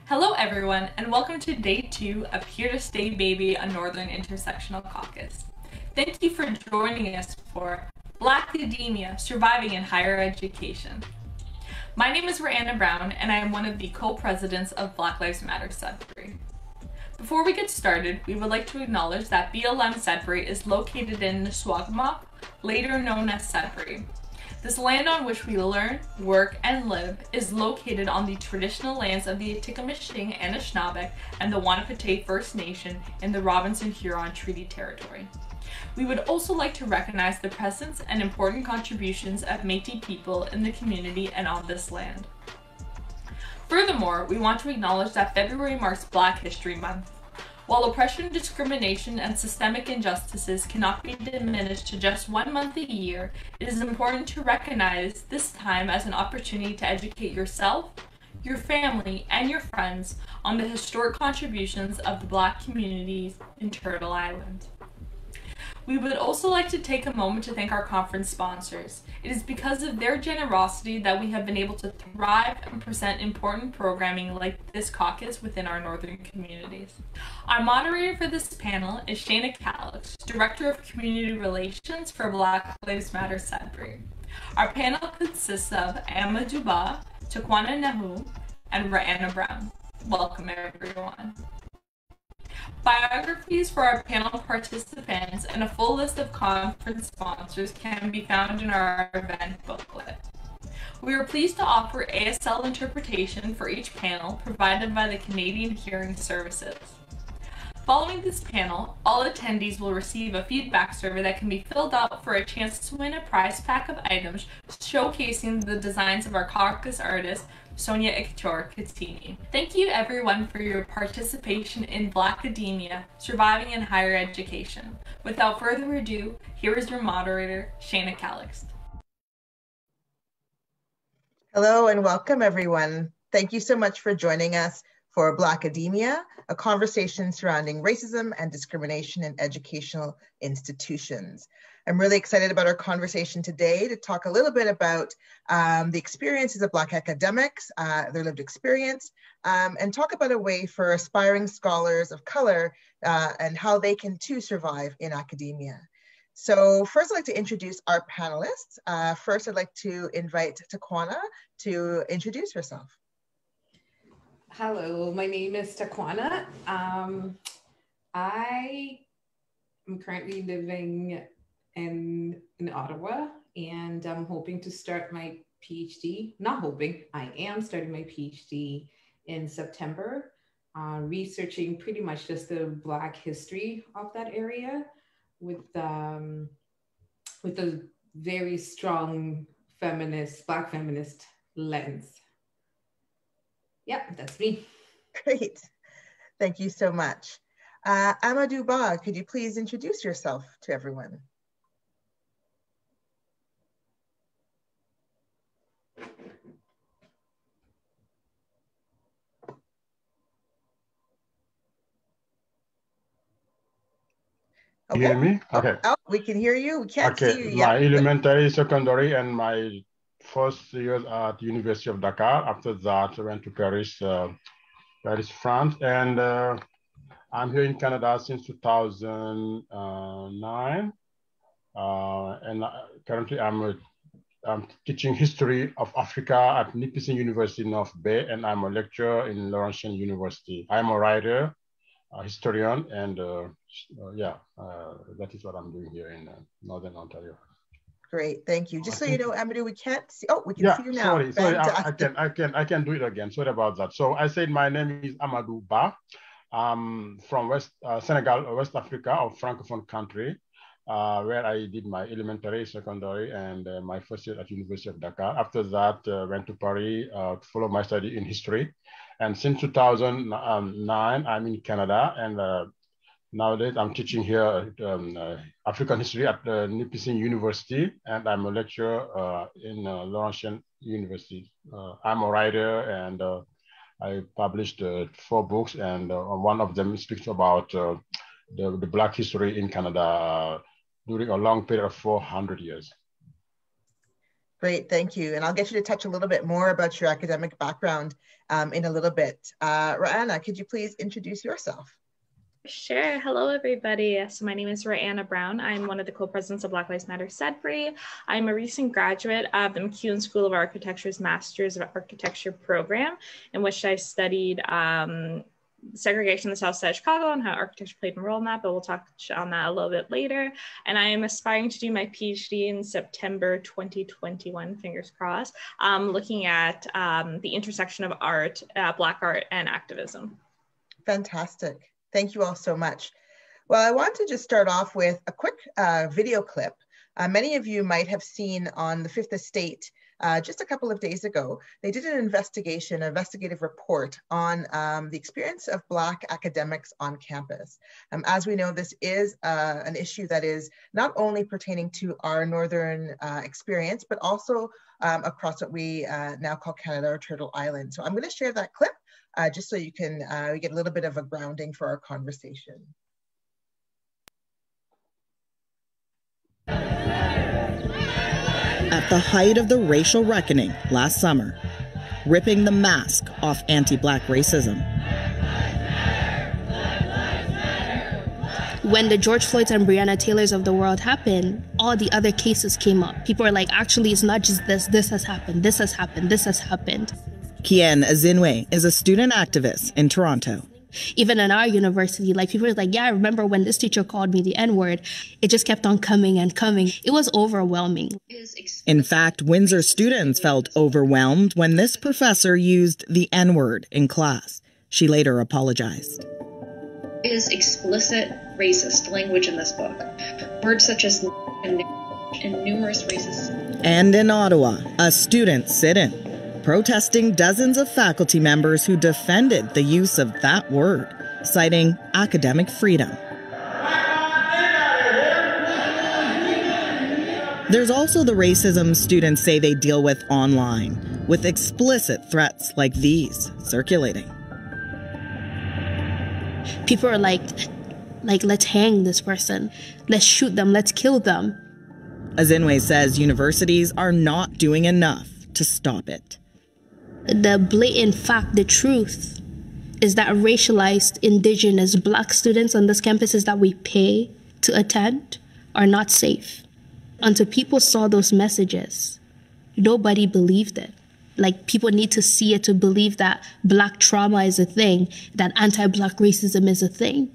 Hello everyone, and welcome to day 2 of Here to Stay Baby, a Northern Intersectional Caucus. Thank you for joining us for Black Academia, Surviving in Higher Education. My name is Rihanna Brown, and I am one of the co-presidents of Black Lives Matter Sudbury. Before we get started, we would like to acknowledge that BLM Sudbury is located in Nuswagmuk, later known as Sudbury. This land on which we learn, work, and live is located on the traditional lands of the Atikameksheng Anishinaabeg and the Wahnapitae First Nation in the Robinson-Huron Treaty Territory. We would also like to recognize the presence and important contributions of Métis people in the community and on this land. Furthermore, we want to acknowledge that February marks Black History Month. While oppression, discrimination, and systemic injustices cannot be diminished to just 1 month a year, it is important to recognize this time as an opportunity to educate yourself, your family, and your friends on the historic contributions of the Black communities in Turtle Island. We would also like to take a moment to thank our conference sponsors. It is because of their generosity that we have been able to thrive and present important programming like this caucus within our northern communities. Our moderator for this panel is Shana Calix, Director of Community Relations for Black Lives Matter Sudbury. Our panel consists of Amadou Ba, Takwana Nahu, and Rihanna Brown. Welcome everyone. Biographies for our panel participants and a full list of conference sponsors can be found in our event booklet. We are pleased to offer ASL interpretation for each panel provided by the Canadian Hearing Services. Following this panel, all attendees will receive a feedback survey that can be filled out for a chance to win a prize pack of items showcasing the designs of our caucus artist, Sonia Iktor Katini. Thank you everyone for your participation in Black Academia, Surviving in Higher Education. Without further ado, here is your moderator, Shana Calix. Hello and welcome everyone. Thank you so much for joining us for Black Academia, a conversation surrounding racism and discrimination in educational institutions. I'm really excited about our conversation today to talk a little bit about the experiences of Black academics, their lived experience, and talk about a way for aspiring scholars of color and how they can too survive in academia. So first I'd like to introduce our panelists. First I'd like to invite Takwana to introduce herself. Hello, my name is Takwana. I am currently living in Ottawa, and I'm hoping to start my PhD. Not hoping, I am starting my PhD in September, researching pretty much just the Black history of that area with a very strong Black feminist lens. Yeah, that's me. Great. Thank you so much. Amadou Ba, could you please introduce yourself to everyone? Okay. You hear me? Okay. Oh, we can hear you. We can't see you yet. My elementary, secondary, and my first years at University of Dakar. After that, I went to Paris, France, and I'm here in Canada since 2009. And currently, I'm teaching history of Africa at Nipissing University, North Bay, and I'm a lecturer in Laurentian University. I'm a writer, a historian, and that is what I'm doing here in Northern Ontario. Great, thank you. Just so you know, Amadou, we can't see. Oh, we can see you now. Sorry, I can do it again. Sorry about that. So I said my name is Amadou Ba. I'm from Senegal, West Africa, or Francophone country, where I did my elementary, secondary, and my first year at University of Dakar. After that, went to Paris to follow my study in history. And since 2009, I'm in Canada, and nowadays I'm teaching here African history at Nipissing University, and I'm a lecturer in Laurentian University. I'm a writer, and I published 4 books, and one of them speaks about the Black history in Canada during a long period of 400 years. Great, thank you. And I'll get you to touch a little bit more about your academic background in a little bit. Ra'ana, could you please introduce yourself? Sure. Hello, everybody. So my name is Ra'ana Brown. I'm one of the co-presidents of Black Lives Matter Sudbury. I'm a recent graduate of the MacEwan School of Architecture's Masters of Architecture program, in which I studied segregation in the South Side of Chicago and how architecture played a role in that, but we'll touch on that a little bit later. And I am aspiring to do my PhD in September 2021, fingers crossed, looking at the intersection of art, Black art, and activism. Fantastic. Thank you all so much. Well, I want to just start off with a quick video clip. Many of you might have seen on the Fifth Estate just a couple of days ago. They did an investigative report on the experience of Black academics on campus. As we know, this is an issue that is not only pertaining to our Northern experience, but also across what we now call Canada or Turtle Island. So I'm going to share that clip just so you can get a little bit of a grounding for our conversation. At the height of the racial reckoning last summer, ripping the mask off anti-Black racism. When the George Floyds and Breonna Taylors of the world happened, all the other cases came up. People are like, actually, it's not just this. This has happened. This has happened. This has happened. Kien Ezinwe is a student activist in Toronto. Even in our university, like people are like, yeah, I remember when this teacher called me the N-word. It just kept on coming and coming. It was overwhelming. In fact, Windsor students felt overwhelmed when this professor used the N-word in class. She later apologized. Is explicit racist language in this book. Words such as and numerous racist. And in Ottawa, a student sit-in, protesting dozens of faculty members who defended the use of that word, citing academic freedom. There's also the racism students say they deal with online, with explicit threats like these circulating. People are like, let's hang this person, let's shoot them, let's kill them. Ezinwe says universities are not doing enough to stop it. The blatant fact, the truth, is that racialized, Indigenous, Black students on this campuses that we pay to attend are not safe. Until people saw those messages, nobody believed it. Like, people need to see it to believe that Black trauma is a thing, that anti-Black racism is a thing.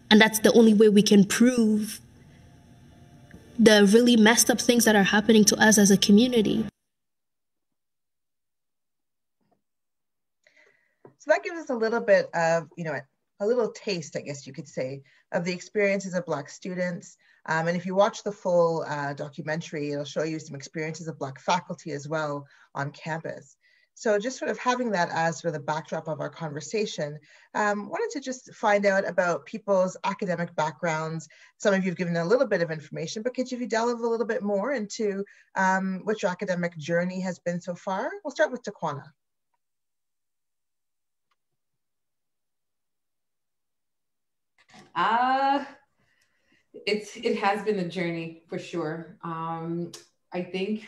And that's the only way we can prove the really messed up things that are happening to us as a community. So that gives us a little bit of, a little taste, I guess you could say, of the experiences of Black students. And if you watch the full documentary, it'll show you some experiences of Black faculty as well on campus. So just sort of having that as sort of the backdrop of our conversation, wanted to just find out about people's academic backgrounds. Some of you have given a little bit of information, but could you delve a little bit more into what your academic journey has been so far? We'll start with Taquana. It has been a journey for sure. I think,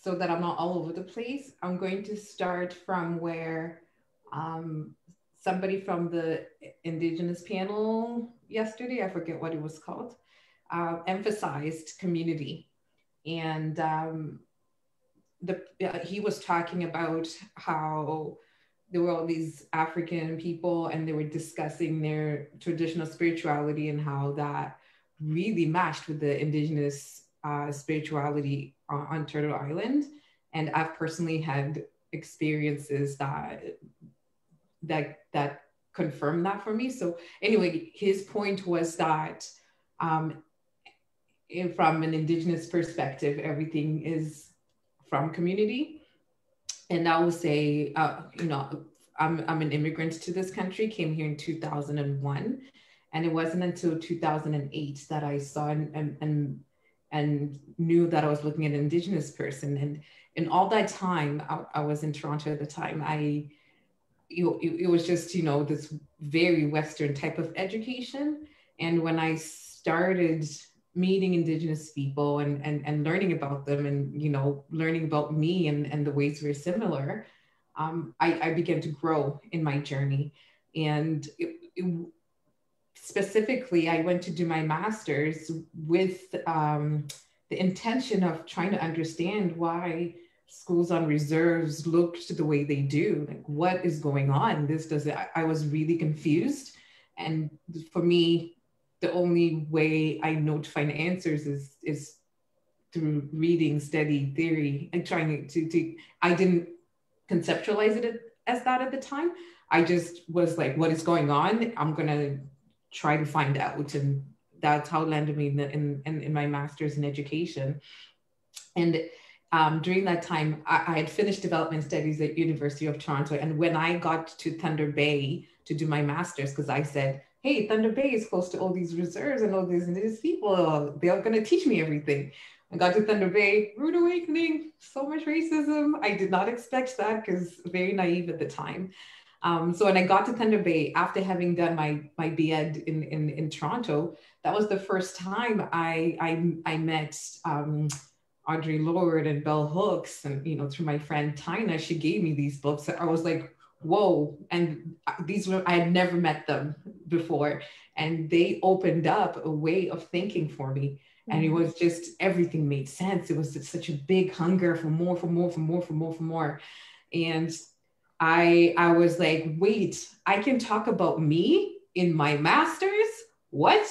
so that I'm not all over the place, I'm going to start from where somebody from the Indigenous panel yesterday, I forget what it was called, emphasized community. And he was talking about how there were all these African people and they were discussing their traditional spirituality and how that really matched with the Indigenous spirituality on Turtle Island. And I've personally had experiences that confirmed that for me. So anyway, his point was that from an Indigenous perspective, everything is from community. And I would say, I'm an immigrant to this country, came here in 2001. And it wasn't until 2008 that I saw and knew that I was looking at an Indigenous person. And in all that time, I was in Toronto at the time, it was just, this very Western type of education. And when I started meeting Indigenous people and learning about them, and, you know, learning about me and the ways we're similar, I began to grow in my journey. And specifically, I went to do my master's with the intention of trying to understand why schools on reserves looked the way they do. Like, what is going on? I was really confused. And for me, the only way I know to find answers is through reading, study, theory, and trying to I didn't conceptualize it as that at the time. I just was like, what is going on? I'm gonna try to find out. And that's how it landed me in my master's in education. And during that time, I had finished development studies at University of Toronto. And when I got to Thunder Bay to do my master's, because I said, hey, Thunder Bay is close to all these reserves and all these Indigenous people, they're gonna teach me everything. I got to Thunder Bay, rude awakening, so much racism. I did not expect that, because very naive at the time. So when I got to Thunder Bay, after having done my B.Ed in Toronto, that was the first time I met Audre Lorde and Bell Hooks, and, you know, through my friend Tina, she gave me these books. I was like, whoa. And I had never met them before. And they opened up a way of thinking for me. And it was just, everything made sense. It was just such a big hunger for more, for more, for more, for more, for more. And I was like, wait, I can talk about me in my master's? What?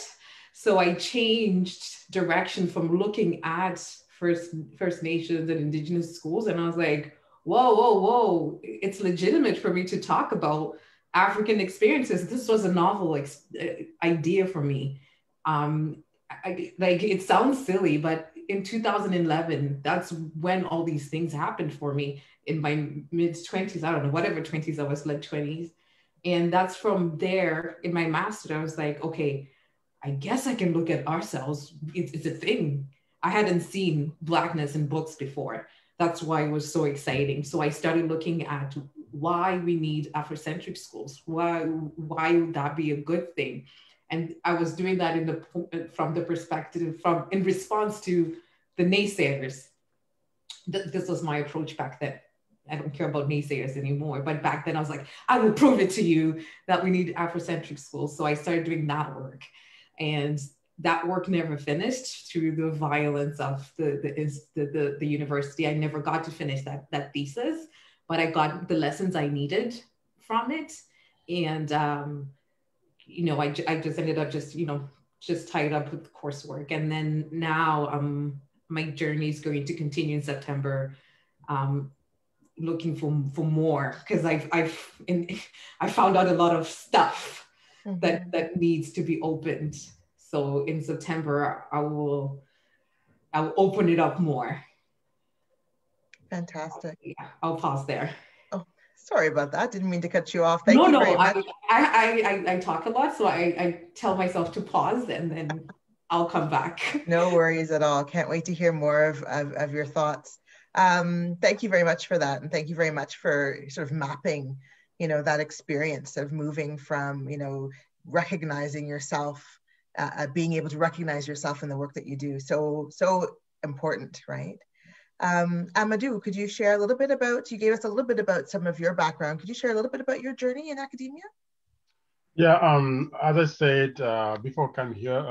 So I changed direction from looking at First Nations and Indigenous schools. And I was like, whoa, whoa, whoa, it's legitimate for me to talk about African experiences. This was a novel idea for me. Like, it sounds silly, but in 2011, that's when all these things happened for me in my mid-20s. I don't know, whatever 20s I was, like 20s. And that's from there in my master's, I was like, okay, I guess I can look at ourselves. It's a thing. I hadn't seen Blackness in books before. That's why it was so exciting. So I started looking at why we need Afrocentric schools. Why would that be a good thing? And I was doing that from the perspective, in response to the naysayers. This was my approach back then. I don't care about naysayers anymore, but back then I was like, I will prove it to you that we need Afrocentric schools. So I started doing that work, and that work never finished through the violence of the university. I never got to finish that thesis, but I got the lessons I needed from it. And, you know, I just ended up just tied up with coursework. And then now my journey is going to continue in September, looking for more, because I found out a lot of stuff that needs to be opened. So in September, I will open it up more. Fantastic. Yeah, I'll pause there. Oh, sorry about that. Didn't mean to cut you off. Thank you very much. I talk a lot, so I tell myself to pause, and then I'll come back. No worries at all. Can't wait to hear more of your thoughts. Thank you very much for that. And thank you very much for sort of mapping, you know, that experience of moving from, you know, recognizing yourself, being able to recognize yourself in the work that you do. So important, right? Amadou, could you share a little bit about, you gave us a little bit about some of your background. Could you share a little bit about your journey in academia? Yeah, as I said before coming here,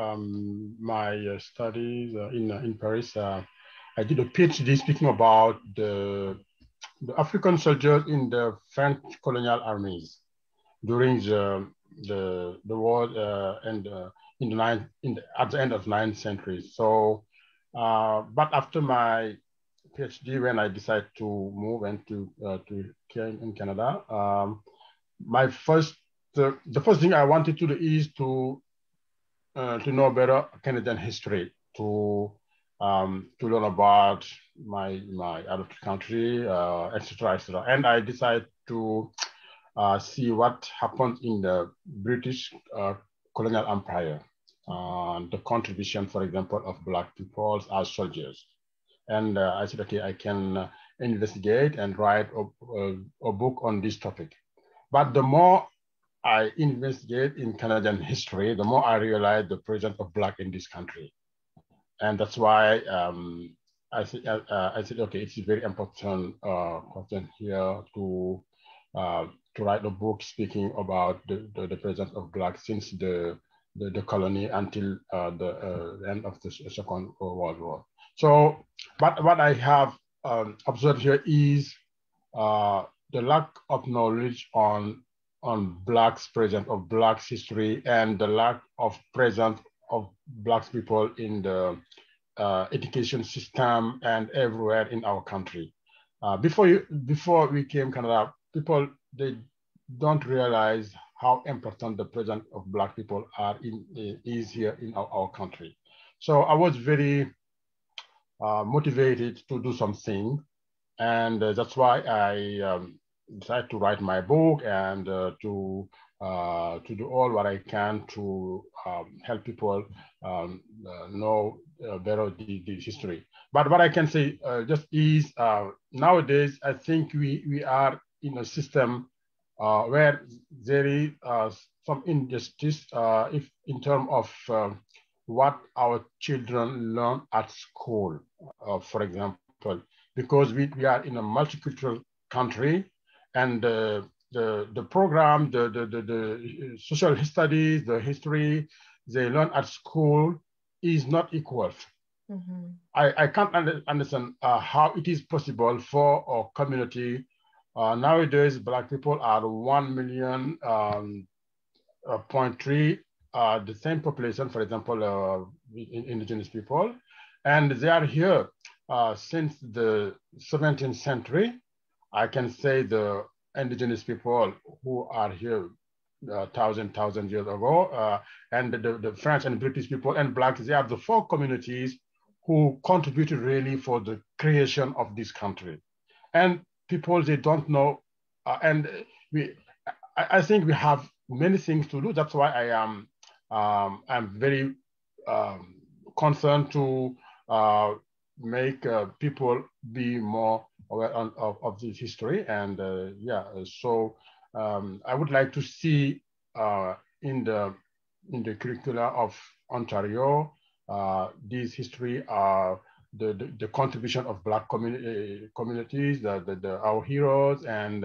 my studies in Paris, I did a PhD speaking about the African soldiers in the French colonial armies during the war and at the end of 9th century. So, but after my PhD, when I decided to move into here in Canada, the first thing I wanted to do is to know better Canadian history, to learn about my adopted country, etc., etc. And I decided to see what happened in the British colonial empire, the contribution, for example, of Black people as soldiers. And I said, okay, I can investigate and write a book on this topic. But the more I investigate in Canadian history, the more I realize the presence of Black in this country. And that's why I said, okay, it's very important content here to write a book speaking about the presence of Black since the colony until the end of the Second World War. So, but what I have observed here is the lack of knowledge on Blacks' presence, of Blacks' history, and the lack of presence of Black people in the education system and everywhere in our country. Before we came Canada, people, they don't realize how important the presence of Black people is here in our country. So I was very motivated to do something, and that's why I decided to write my book and to do all what I can to help people know better the history. But what I can say just is nowadays, I think we are in a system where there is some injustice if in terms of what our children learn at school, for example, because we are in a multicultural country, and the program, the social studies, the history they learn at school is not equal. Mm-hmm. I can't understand how it is possible for our community. Nowadays, Black people are 1 million, 0.3, the same population, for example, indigenous people, and they are here since the 17th century. I can say the indigenous people who are here thousand years ago, and the French and British people and Blacks, they are the 4 communities who contributed really for the creation of this country. And people, they don't know, and I think we have many things to do. That's why I'm very concerned to make people be more aware of this history. And yeah, so I would like to see in the curricula of Ontario this history, the contribution of Black communities, our heroes, and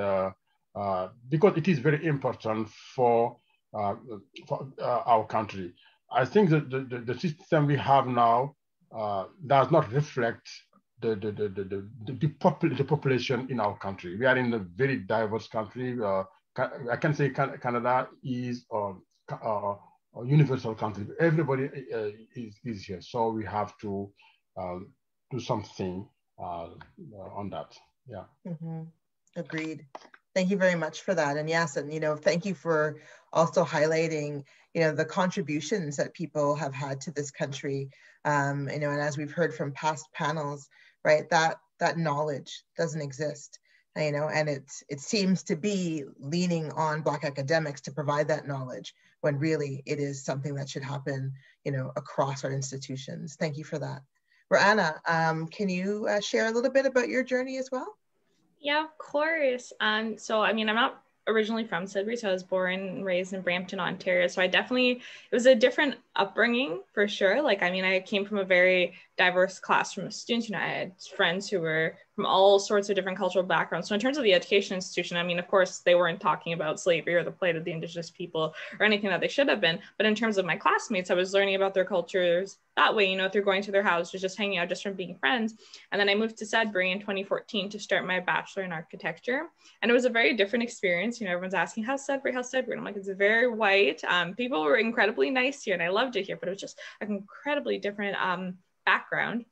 because it is very important for our country. I think that the system we have now does not reflect the population in our country. We are in a very diverse country. I can say Canada is a universal country. Everybody is here, so we have to do something on that. Yeah. Mm-hmm. Agreed. Thank you very much for that. And yes, and thank you for also highlighting the contributions that people have had to this country. And as we've heard from past panels, right, that knowledge doesn't exist. And it seems to be leaning on Black academics to provide that knowledge, when really it is something that should happen, across our institutions. Thank you for that. Roanna, can you share a little bit about your journey as well? Yeah, of course. So, I'm not originally from Sudbury, so I was born and raised in Brampton, Ontario. So it was a different upbringing for sure. I came from a very diverse classroom of students. I had friends who were from all sorts of different cultural backgrounds. So in terms of the education institution, of course, they weren't talking about slavery or the plight of the Indigenous people or anything that they should have been. But in terms of my classmates, I was learning about their cultures that way, through going to their houses, just hanging out, just from being friends. And then I moved to Sudbury in 2014 to start my bachelor in architecture. And it was a very different experience. Everyone's asking, how's Sudbury? And I'm like, it's very white. People were incredibly nice here and I loved it here, but it was just an incredibly different background.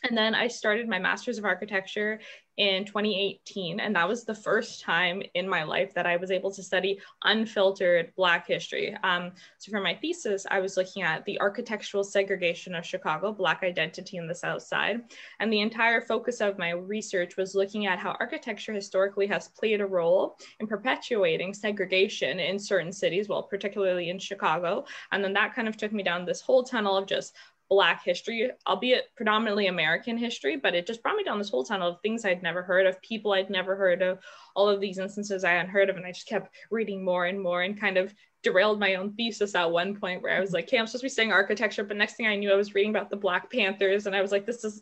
And then I started my Master's of Architecture in 2018. And that was the first time in my life that I was able to study unfiltered Black history. So for my thesis, I was looking at the architectural segregation of Chicago, Black identity in the South Side. And the entire focus of my research was looking at how architecture historically has played a role in perpetuating segregation in certain cities, well, particularly in Chicago. And then that kind of took me down this whole tunnel of just Black history, albeit predominantly American history, but it just brought me down this whole tunnel of things I'd never heard of, people I'd never heard of, all of these instances I hadn't heard of, and I just kept reading more and more and kind of derailed my own thesis at one point where I was like, hey, I'm supposed to be studying architecture, but next thing I knew, I was reading about the Black Panthers, and I was like, this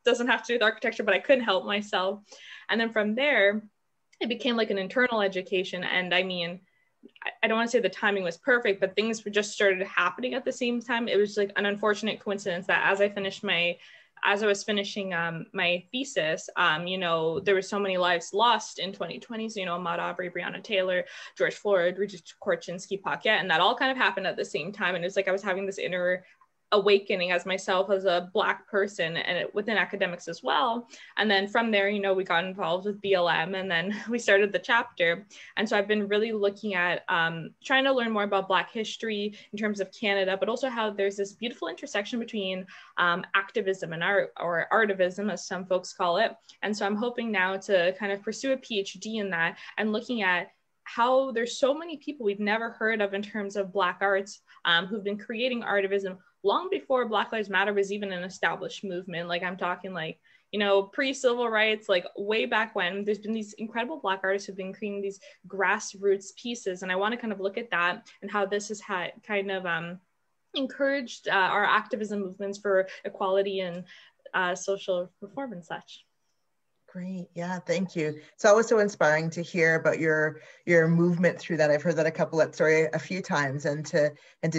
doesn't have to do with architecture, but I couldn't help myself. And then from there, it became like an internal education. And I mean, I don't want to say the timing was perfect, but things just started happening at the same time. It was like an unfortunate coincidence that as I was finishing my thesis, you know, there were so many lives lost in 2020. So, you know, Ahmaud Arbery, Breonna Taylor, George Floyd, Regis Korchinski, Paquette, and that all kind of happened at the same time. And it's like I was having this inner awakening as myself as a Black person and within academics as well. And then from there, you know, we got involved with BLM, and then we started the chapter. And so I've been really looking at trying to learn more about Black history in terms of Canada, but also how there's this beautiful intersection between activism and art, or artivism, as some folks call it. And so I'm hoping now to kind of pursue a PhD in that, and looking at how there's so many people we've never heard of in terms of Black arts who've been creating artivism long before Black Lives Matter was even an established movement. Like I'm talking like, you know, pre-civil rights, like way back when. There's been these incredible Black artists who've been creating these grassroots pieces. And I want to kind of look at that and how this has had kind of encouraged our activism movements for equality and social reform and such. Great. Yeah, thank you. It's always so inspiring to hear about your movement through that. I've heard that story a few times, and to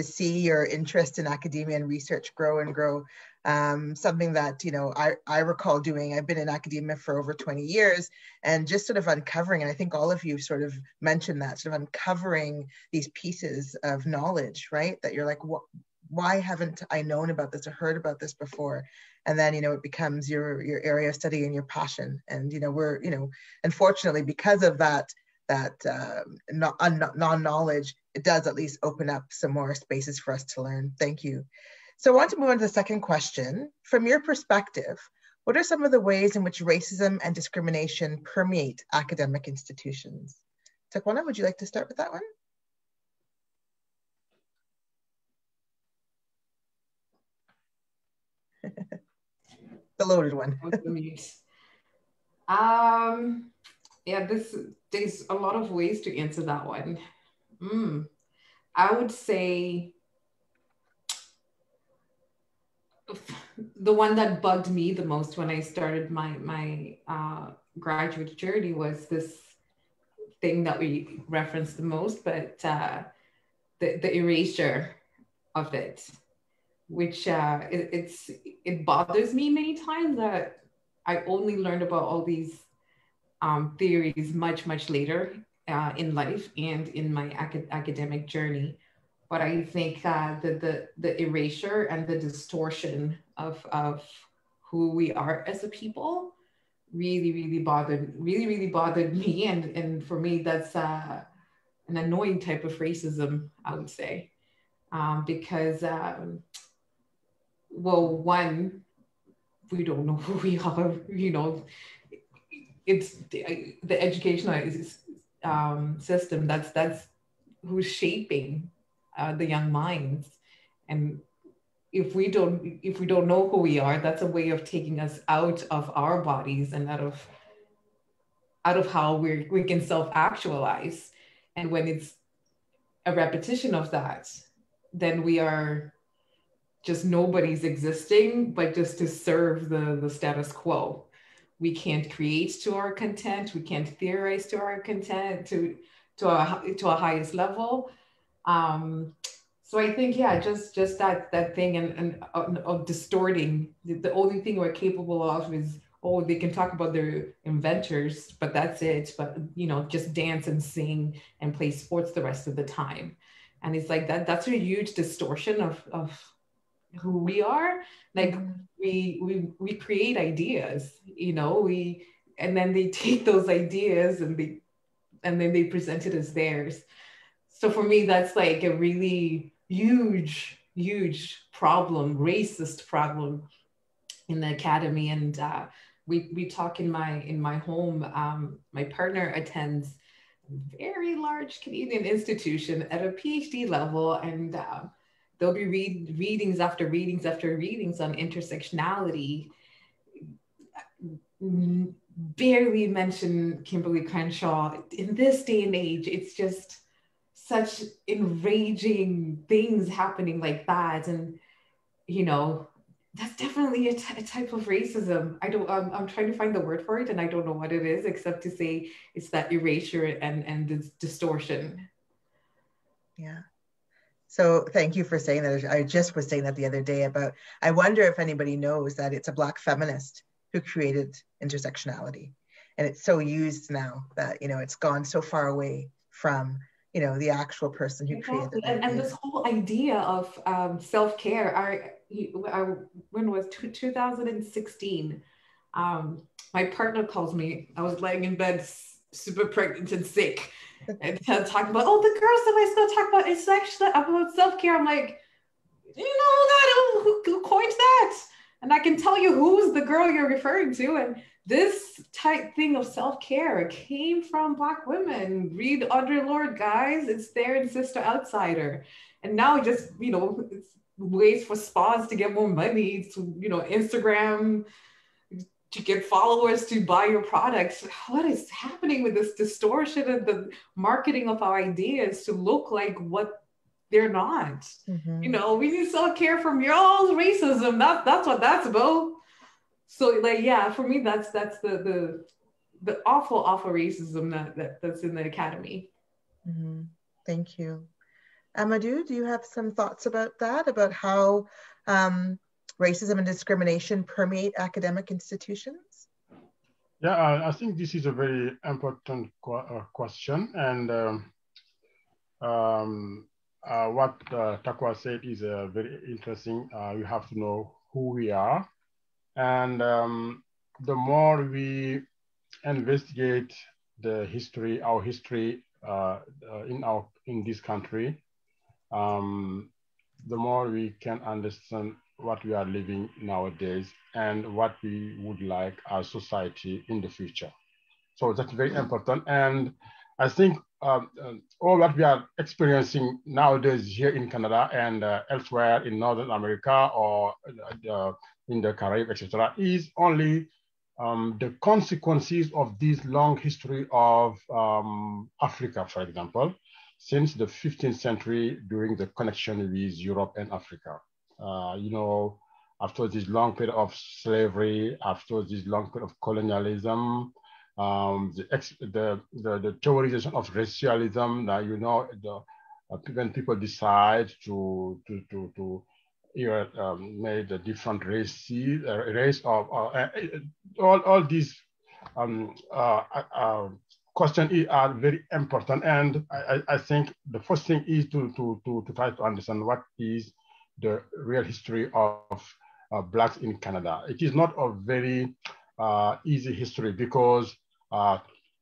see your interest in academia and research grow and grow. Something that, you know, I recall doing. I've been in academia for over 20 years, and just sort of uncovering, and I think all of you sort of mentioned that, sort of uncovering these pieces of knowledge, right? That you're like, why haven't I known about this or heard about this before? And then, you know, it becomes your area of study and your passion. And, you know, we're, you know, unfortunately, because of that non-knowledge, it does at least open up some more spaces for us to learn. Thank you. So I want to move on to the second question. From your perspective, what are some of the ways in which racism and discrimination permeate academic institutions? Takwana, would you like to start with that one? The loaded one. Yeah, there's a lot of ways to answer that one. I would say the one that bugged me the most when I started my graduate journey was this thing that we referenced the most, but the erasure of it. Which it bothers me many times that I only learned about all these theories much later in life and in my academic journey. But I think the erasure and the distortion of who we are as a people really bothered me, and for me that's an annoying type of racism, I would say, because. Well, one, we don't know who we are, you know, it's the educational system that's who's shaping the young minds. And if we don't know who we are, that's a way of taking us out of our bodies and out of how we can self-actualize. And when it's a repetition of that, then we are just nobody's existing, but just to serve the status quo. We can't create to our content. We can't theorize to our content to a highest level. So I think, yeah, just that thing and of distorting. The only thing we're capable of is, oh, they can talk about their inventors, but that's it. But, you know, just dance and sing and play sports the rest of the time. And it's like that's a huge distortion of who we are. Like we create ideas, you know, and then they take those ideas and then they present it as theirs. So for me, that's like a really huge problem, racist problem in the academy. And we talk in my home. My partner attends a very large Canadian institution at a PhD level, and there'll be readings after readings after readings on intersectionality. Barely mention Kimberly Crenshaw. In this day and age, it's just such enraging things happening like that. And, that's definitely a type of racism. I'm trying to find the word for it, and I don't know what it is, except to say it's that erasure and the distortion. Yeah. So thank you for saying that. I just was saying that the other day about, I wonder if anybody knows that it's a Black feminist who created intersectionality. And it's so used now that, it's gone so far away from, the actual person who created it. And this whole idea of self-care, when was 2016, my partner calls me. I was laying in bed super pregnant and sick, and talking about, oh, the girls that I still talk about, it's actually about self-care. I'm like, who coined that? And I can tell you who's the girl you're referring to. And this type thing of self-care came from Black women. Read Audre Lorde, guys. It's there in Sister Outsider. And now just, it's ways for spas to get more money, to, Instagram, to get followers to buy your products. What is happening with this distortion of the marketing of our ideas to look like what they're not? Mm-hmm. We need self-care from y'all's racism. That's what that's about. So for me, that's the awful racism that's in the academy. Mm-hmm. Thank you. Amadou, do you have some thoughts about that, about how racism and discrimination permeate academic institutions? Yeah, I think this is a very important question. And what Takwa said is very interesting. You have to know who we are. And the more we investigate the history, our history in this country, the more we can understand what we are living nowadays and what we would like our society in the future. So that's very important. And I think all that we are experiencing nowadays here in Canada and elsewhere in Northern America or in the Caribbean, etc., is only the consequences of this long history of Africa, for example, since the 15th century during the connection with Europe and Africa. After this long period of slavery, after this long period of colonialism, the theorization of racialism, when people decide to made a different race of all these questions are very important. And I think the first thing is to try to understand what is the real history of Blacks in Canada. It is not a very easy history because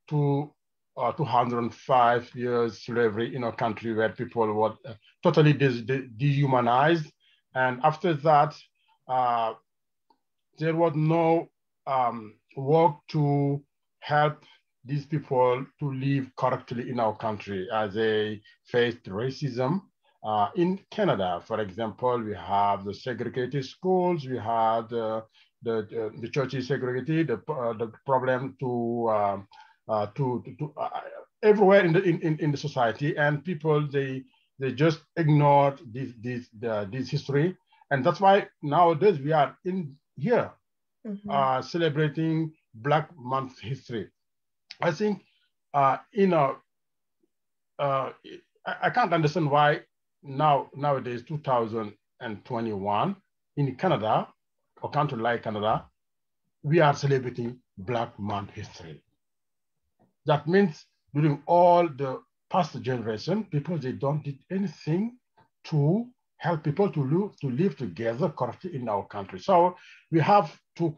205 years slavery in a country where people were totally dehumanized. And after that, there was no work to help these people to live correctly in our country as they faced racism. In Canada, for example, we have the segregated schools, we have the churches segregated, the problem to everywhere in the society, and people they just ignored this history, and that's why nowadays we are in here celebrating Black Month history. I think I can't understand why nowadays 2021 in Canada, or country like Canada, we are celebrating Black Month history. That means during all the past generation, people, they don't did anything to help people to live together correctly in our country. So we have to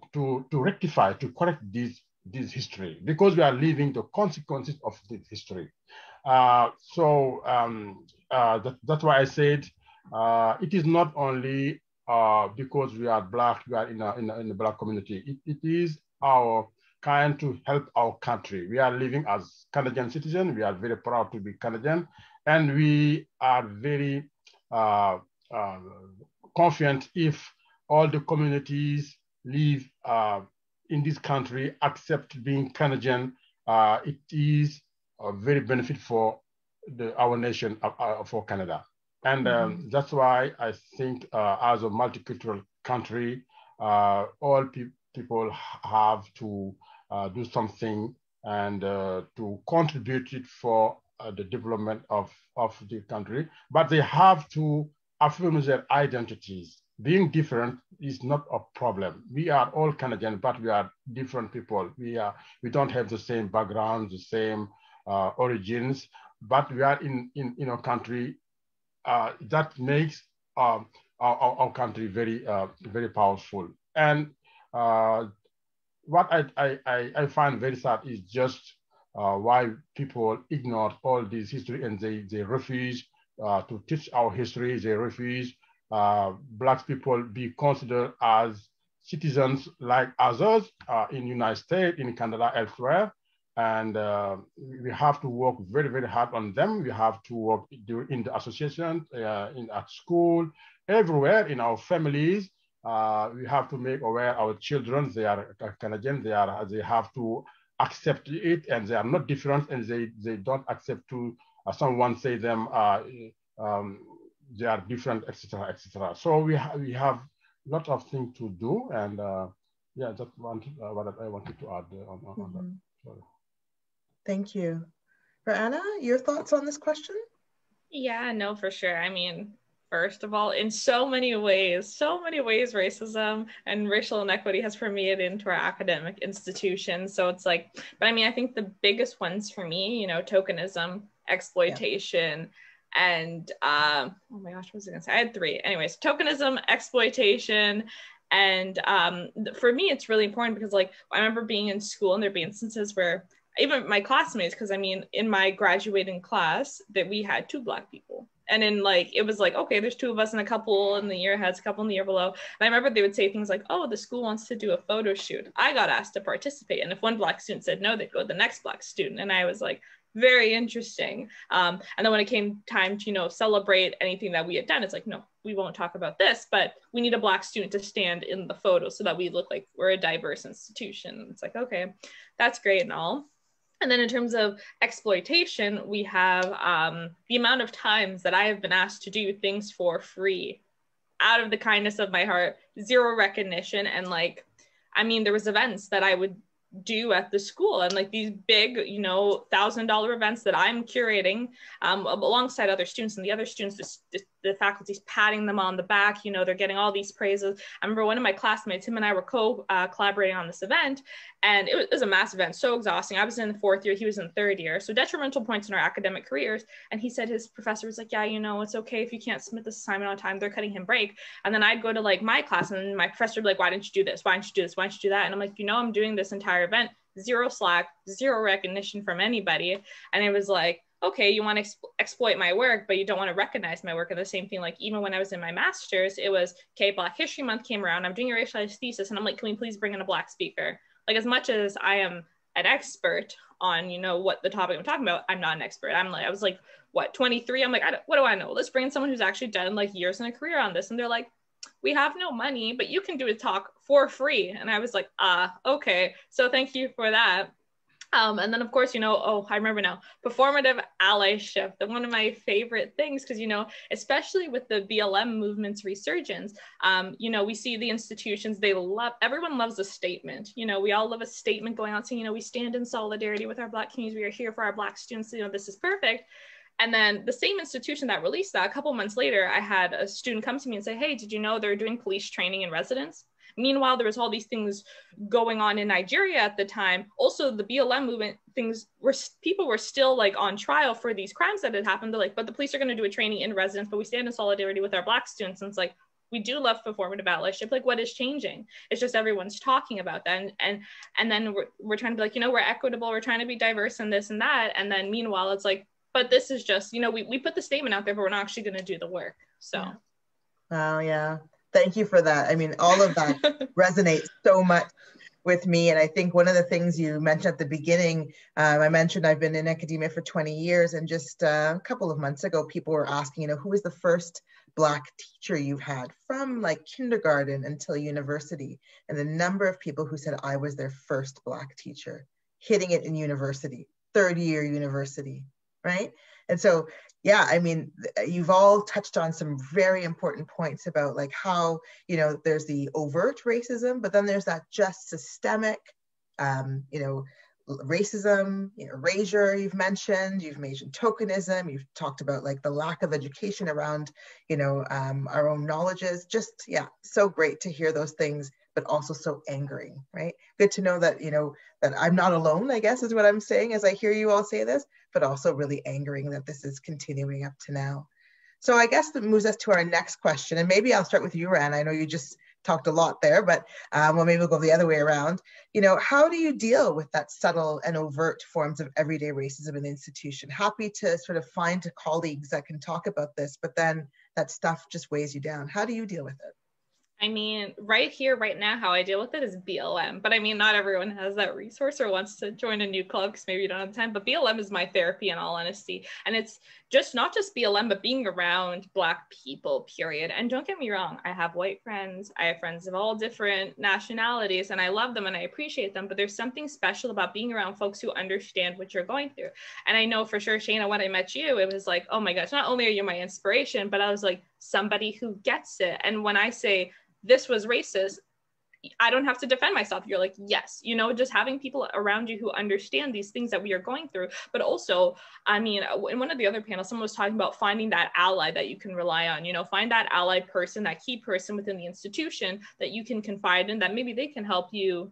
rectify, to correct this history, because we are living the consequences of this history. That's why I said it is not only because we are Black, we are in the Black community. It is our kind to help our country. We are living as Canadian citizens. We are very proud to be Canadian, and we are very confident if all the communities live in this country accept being Canadian. It is a very benefit for our nation for Canada. And that's why I think as a multicultural country, all people have to do something and to contribute it for the development of the country, but they have to affirm their identities. Being different is not a problem. We are all Canadian, but we are different people. We don't have the same background, the same origins, but we are in a country that makes our country very very powerful. And what I find very sad is just why people ignore all this history and they refuse to teach our history. They refuse Black people be considered as citizens like others in United States, in Canada, elsewhere. And we have to work very, very hard on them. We have to work in the association, at school, everywhere, in our families. We have to make aware our children, they are Canadian, they have to accept it, and they are not different, and they don't accept to someone say them they are different, etc., etc. So we have a lot of things to do, and yeah, that's what I wanted to add on that. Sorry. Thank you. Ra'ana, your thoughts on this question? Yeah, no, for sure. I mean, first of all, in so many ways, racism and racial inequity has permeated into our academic institutions. So it's like, but I mean, I think the biggest ones for me, you know, tokenism, exploitation, and oh my gosh, what was I gonna say? I had three. Anyways, tokenism, exploitation, and for me, it's really important because, like, I remember being in school and there'd be instances where even my classmates, because I mean, in my graduating class, that we had 2 Black people. And then, like, it was like, okay, there's 2 of us and a couple in the year ahead, a couple in the year below. And I remember they would say things like, oh, the school wants to do a photo shoot. I got asked to participate. And if one Black student said no, they'd go to the next Black student. And I was like, very interesting. And then when it came time to, you know, celebrate anything that we had done, it's like, no, we won't talk about this, but we need a Black student to stand in the photo so that we look like we're a diverse institution. It's like, okay, that's great and all. And then in terms of exploitation, we have the amount of times that I have been asked to do things for free out of the kindness of my heart, zero recognition. And like, I mean, there was events that I would do at the school and like these big, you know, $1,000 events that I'm curating alongside other students, and the other students, the faculty's patting them on the back, you know, they're getting all these praises. I remember one of my classmates, him and I were collaborating on this event, and it was a massive event, so exhausting. I was in the 4th year, he was in the 3rd year, so detrimental points in our academic careers. And he said his professor was like, yeah, you know, it's okay if you can't submit this assignment on time, they're cutting him break. And then I'd go to like my class and my professor would be like, why didn't you do this? Why didn't you do this? Why didn't you do that? And I'm like, you know, I'm doing this entire event, zero slack, zero recognition from anybody. And it was like, okay, you want to exploit my work, but you don't want to recognize my work. And the same thing, like even when I was in my master's, it was, okay, Black History Month came around, I'm doing a racialized thesis, and I'm like, can we please bring in a Black speaker? Like, as much as I am an expert on, you know, what the topic I'm talking about, I'm not an expert. I was like, what, 23? I'm like, what do I know? Let's bring in someone who's actually done like years in a career on this. And they're like, we have no money, but you can do a talk for free. And I was like, okay. So thank you for that. And then, of course, you know, oh, I remember now, performative allyship, one of my favorite things, because, you know, especially with the BLM movement's resurgence, you know, we see the institutions, everyone loves a statement. You know, we all love a statement going out saying, you know, we stand in solidarity with our Black communities. We are here for our Black students. You know, this is perfect. And then the same institution that released that, a couple months later, I had a student come to me and say, hey, did you know they're doing police training in residence? Meanwhile, there was all these things going on in Nigeria at the time. Also, the BLM movement people were still like on trial for these crimes that had happened. They're like, but the police are going to do a training in residence, but we stand in solidarity with our Black students. And it's like, we do love performative allyship. Like, what is changing? It's just everyone's talking about that. And then we're trying to be like, you know, we're equitable. We're trying to be diverse and this and that. And then meanwhile, it's like, but this is just, you know, we put the statement out there, but we're not actually going to do the work. So. Yeah. Oh, yeah. Thank you for that. I mean, all of that resonates so much with me. And I think one of the things you mentioned at the beginning, I mentioned I've been in academia for 20 years. And just a couple of months ago, people were asking, you know, who was the first Black teacher you've had from like kindergarten until university? And the number of people who said I was their first Black teacher, hitting it in university, 3rd year university, right? And so, yeah, I mean, you've all touched on some very important points about like how, you know, there's the overt racism, but then there's that just systemic, you know, racism, you know, erasure you've mentioned tokenism, you've talked about like the lack of education around, you know, our own knowledges. Just, yeah, so great to hear those things, but also so angering, right? Good to know that, you know, that I'm not alone, I guess is what I'm saying as I hear you all say this, but also really angering that this is continuing up to now. So I guess that moves us to our next question, and maybe I'll start with you, Ran. I know you just talked a lot there, but well, maybe we'll go the other way around. You know, how do you deal with that subtle and overt forms of everyday racism in the institution? Happy to sort of find colleagues that can talk about this, but then that stuff just weighs you down. How do you deal with it? I mean, right here, right now, how I deal with it is BLM. But I mean, not everyone has that resource or wants to join a new club because maybe you don't have time. But BLM is my therapy, in all honesty. And it's just not just BLM, but being around Black people, period. And don't get me wrong, I have white friends. I have friends of all different nationalities, and I love them and I appreciate them. But there's something special about being around folks who understand what you're going through. And I know for sure, Shayna, when I met you, it was like, oh my gosh, not only are you my inspiration, but I was like somebody who gets it. And when I say, this was racist, I don't have to defend myself. You're like, yes, you know, just having people around you who understand these things that we are going through. But also, I mean, in one of the other panels, someone was talking about finding that ally that you can rely on, you know, find that ally person, that key person within the institution that you can confide in, that maybe they can help you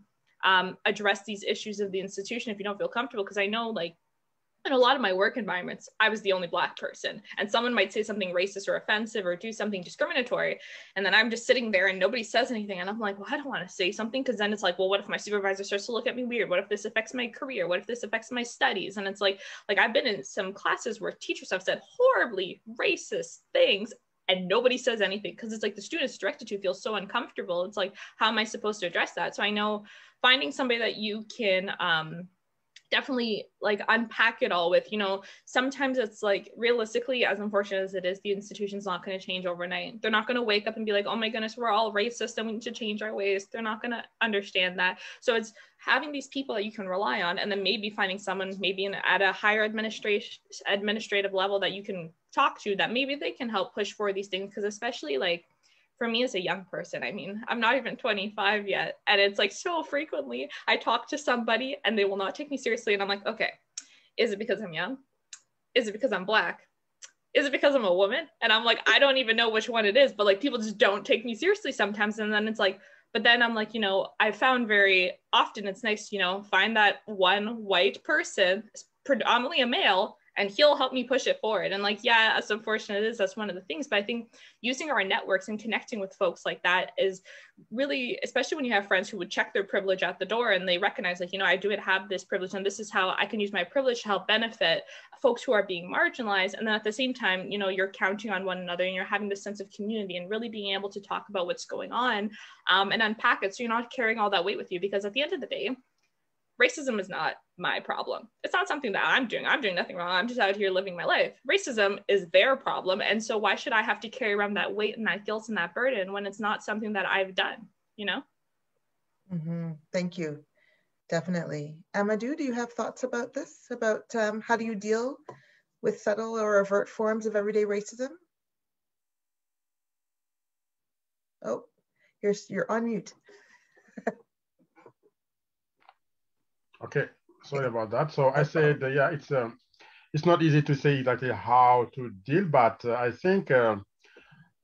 address these issues of the institution if you don't feel comfortable. Because I know, like, in a lot of my work environments, I was the only Black person, and someone might say something racist or offensive or do something discriminatory, and then I'm just sitting there and nobody says anything, and I'm like, well, I don't want to say something, because then it's like, well, what if my supervisor starts to look at me weird? What if this affects my career? What if this affects my studies? And it's like I've been in some classes where teachers have said horribly racist things, and nobody says anything, because it's like the students directed to feel so uncomfortable. It's like, how am I supposed to address that? So I know finding somebody that you can definitely like unpack it all with, you know, sometimes it's like, realistically, as unfortunate as it is, the institution's not going to change overnight. They're not going to wake up and be like, oh my goodness, we're all racist and we need to change our ways. They're not going to understand that. So it's having these people that you can rely on, and then maybe finding someone maybe at a higher administrative level that you can talk to, that maybe they can help push for these things. Because especially like for me as a young person, I mean, I'm not even 25 yet. And it's like, so frequently I talk to somebody and they will not take me seriously. And I'm like, okay, is it because I'm young? Is it because I'm Black? Is it because I'm a woman? And I'm like, I don't even know which one it is, but like people just don't take me seriously sometimes. And then it's like, but then I'm like, you know, I found very often it's nice to, you know, find that one white person, predominantly a male, and he'll help me push it forward. And like, yeah, as unfortunate as that's one of the things, but I think using our networks and connecting with folks like that is really, especially when you have friends who would check their privilege at the door and they recognize like, you know, I do have this privilege and this is how I can use my privilege to help benefit folks who are being marginalized. And then at the same time, you know, you're counting on one another and you're having this sense of community and really being able to talk about what's going on and unpack it. So you're not carrying all that weight with you, because at the end of the day, racism is not my problem. It's not something that I'm doing. I'm doing nothing wrong. I'm just out here living my life. Racism is their problem. And so why should I have to carry around that weight and that guilt and that burden when it's not something that I've done, you know? Mm-hmm. Thank you. Definitely. Amadou, do you have thoughts about this? About how do you deal with subtle or overt forms of everyday racism? Oh, you're on mute. Okay, sorry about that. So I said, yeah, it's not easy to say exactly how to deal, but I think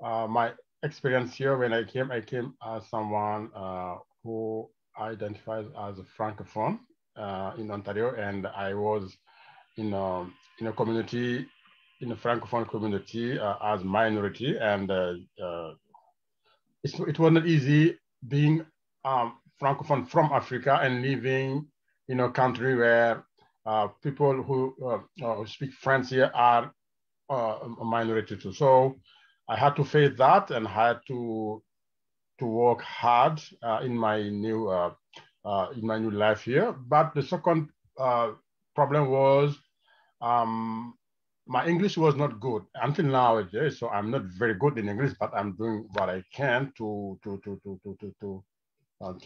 my experience here when I came as someone who identifies as a Francophone in Ontario, and I was in a community, in a Francophone community as minority, and it wasn't easy being Francophone from Africa and living in a country where people who speak French here are a minority too. So I had to face that and had to work hard in my new life here. But the second problem was my English was not good until nowadays. So I'm not very good in English, but I'm doing what I can to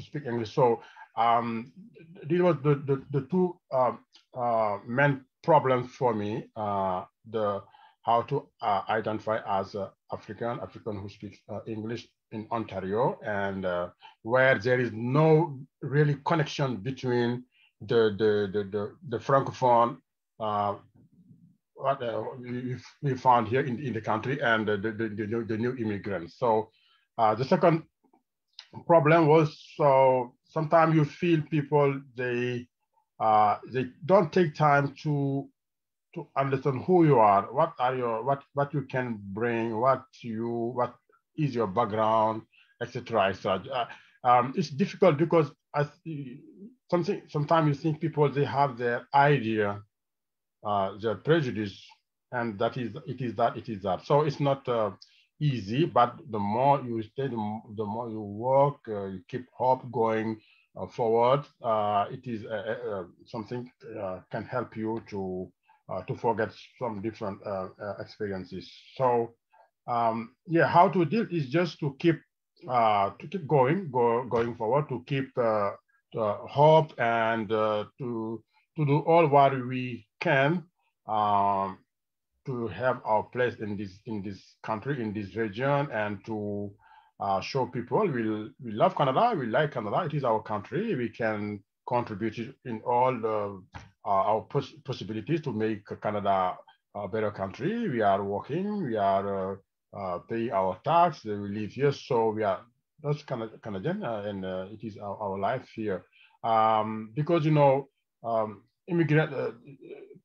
speak English. So These were the two main problems for me. How to identify as African who speaks English in Ontario, and where there is no really connection between the Francophone what we found here in the country and the new immigrants. So the second problem was, so sometimes you feel people, they don't take time to understand who you are, what you can bring, what is your background, etc. etc. It's difficult because sometimes you think people, they have their idea, their prejudice, and it is that. So it's not easy, but the more you stay, the more you work, you keep hope going forward. It is something can help you to forget some different experiences. So yeah, how to deal is just to keep going forward, to keep hope, and to do all what we can to have our place in this country, in this region, and to show people we love Canada, we like Canada, it is our country, we can contribute in all our possibilities to make Canada a better country. We are working, we are paying our tax, we live here, so we are just Canadian, and it is our life here. Because, you know, immigrant,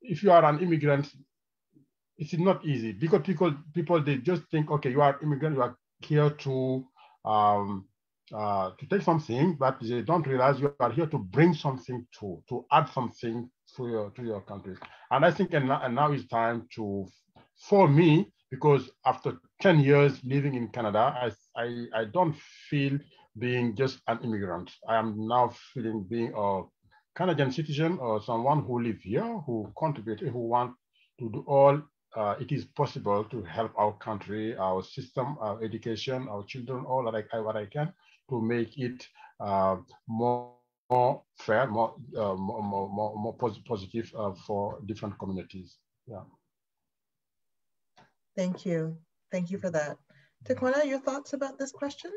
if you are an immigrant, it's not easy, because people they just think, okay, you are immigrant, you are here to take something, but they don't realize you are here to bring something, to add something to your country. And I think, and now it's time for me, because after 10 years living in Canada, I don't feel being just an immigrant. I am now feeling being a Canadian citizen, or someone who live here, who contribute, who want to do all it is possible to help our country, our system, our education, our children, all what I can to make it more fair, more positive for different communities. Yeah. Thank you. Thank you for that. Taquana, your thoughts about this question?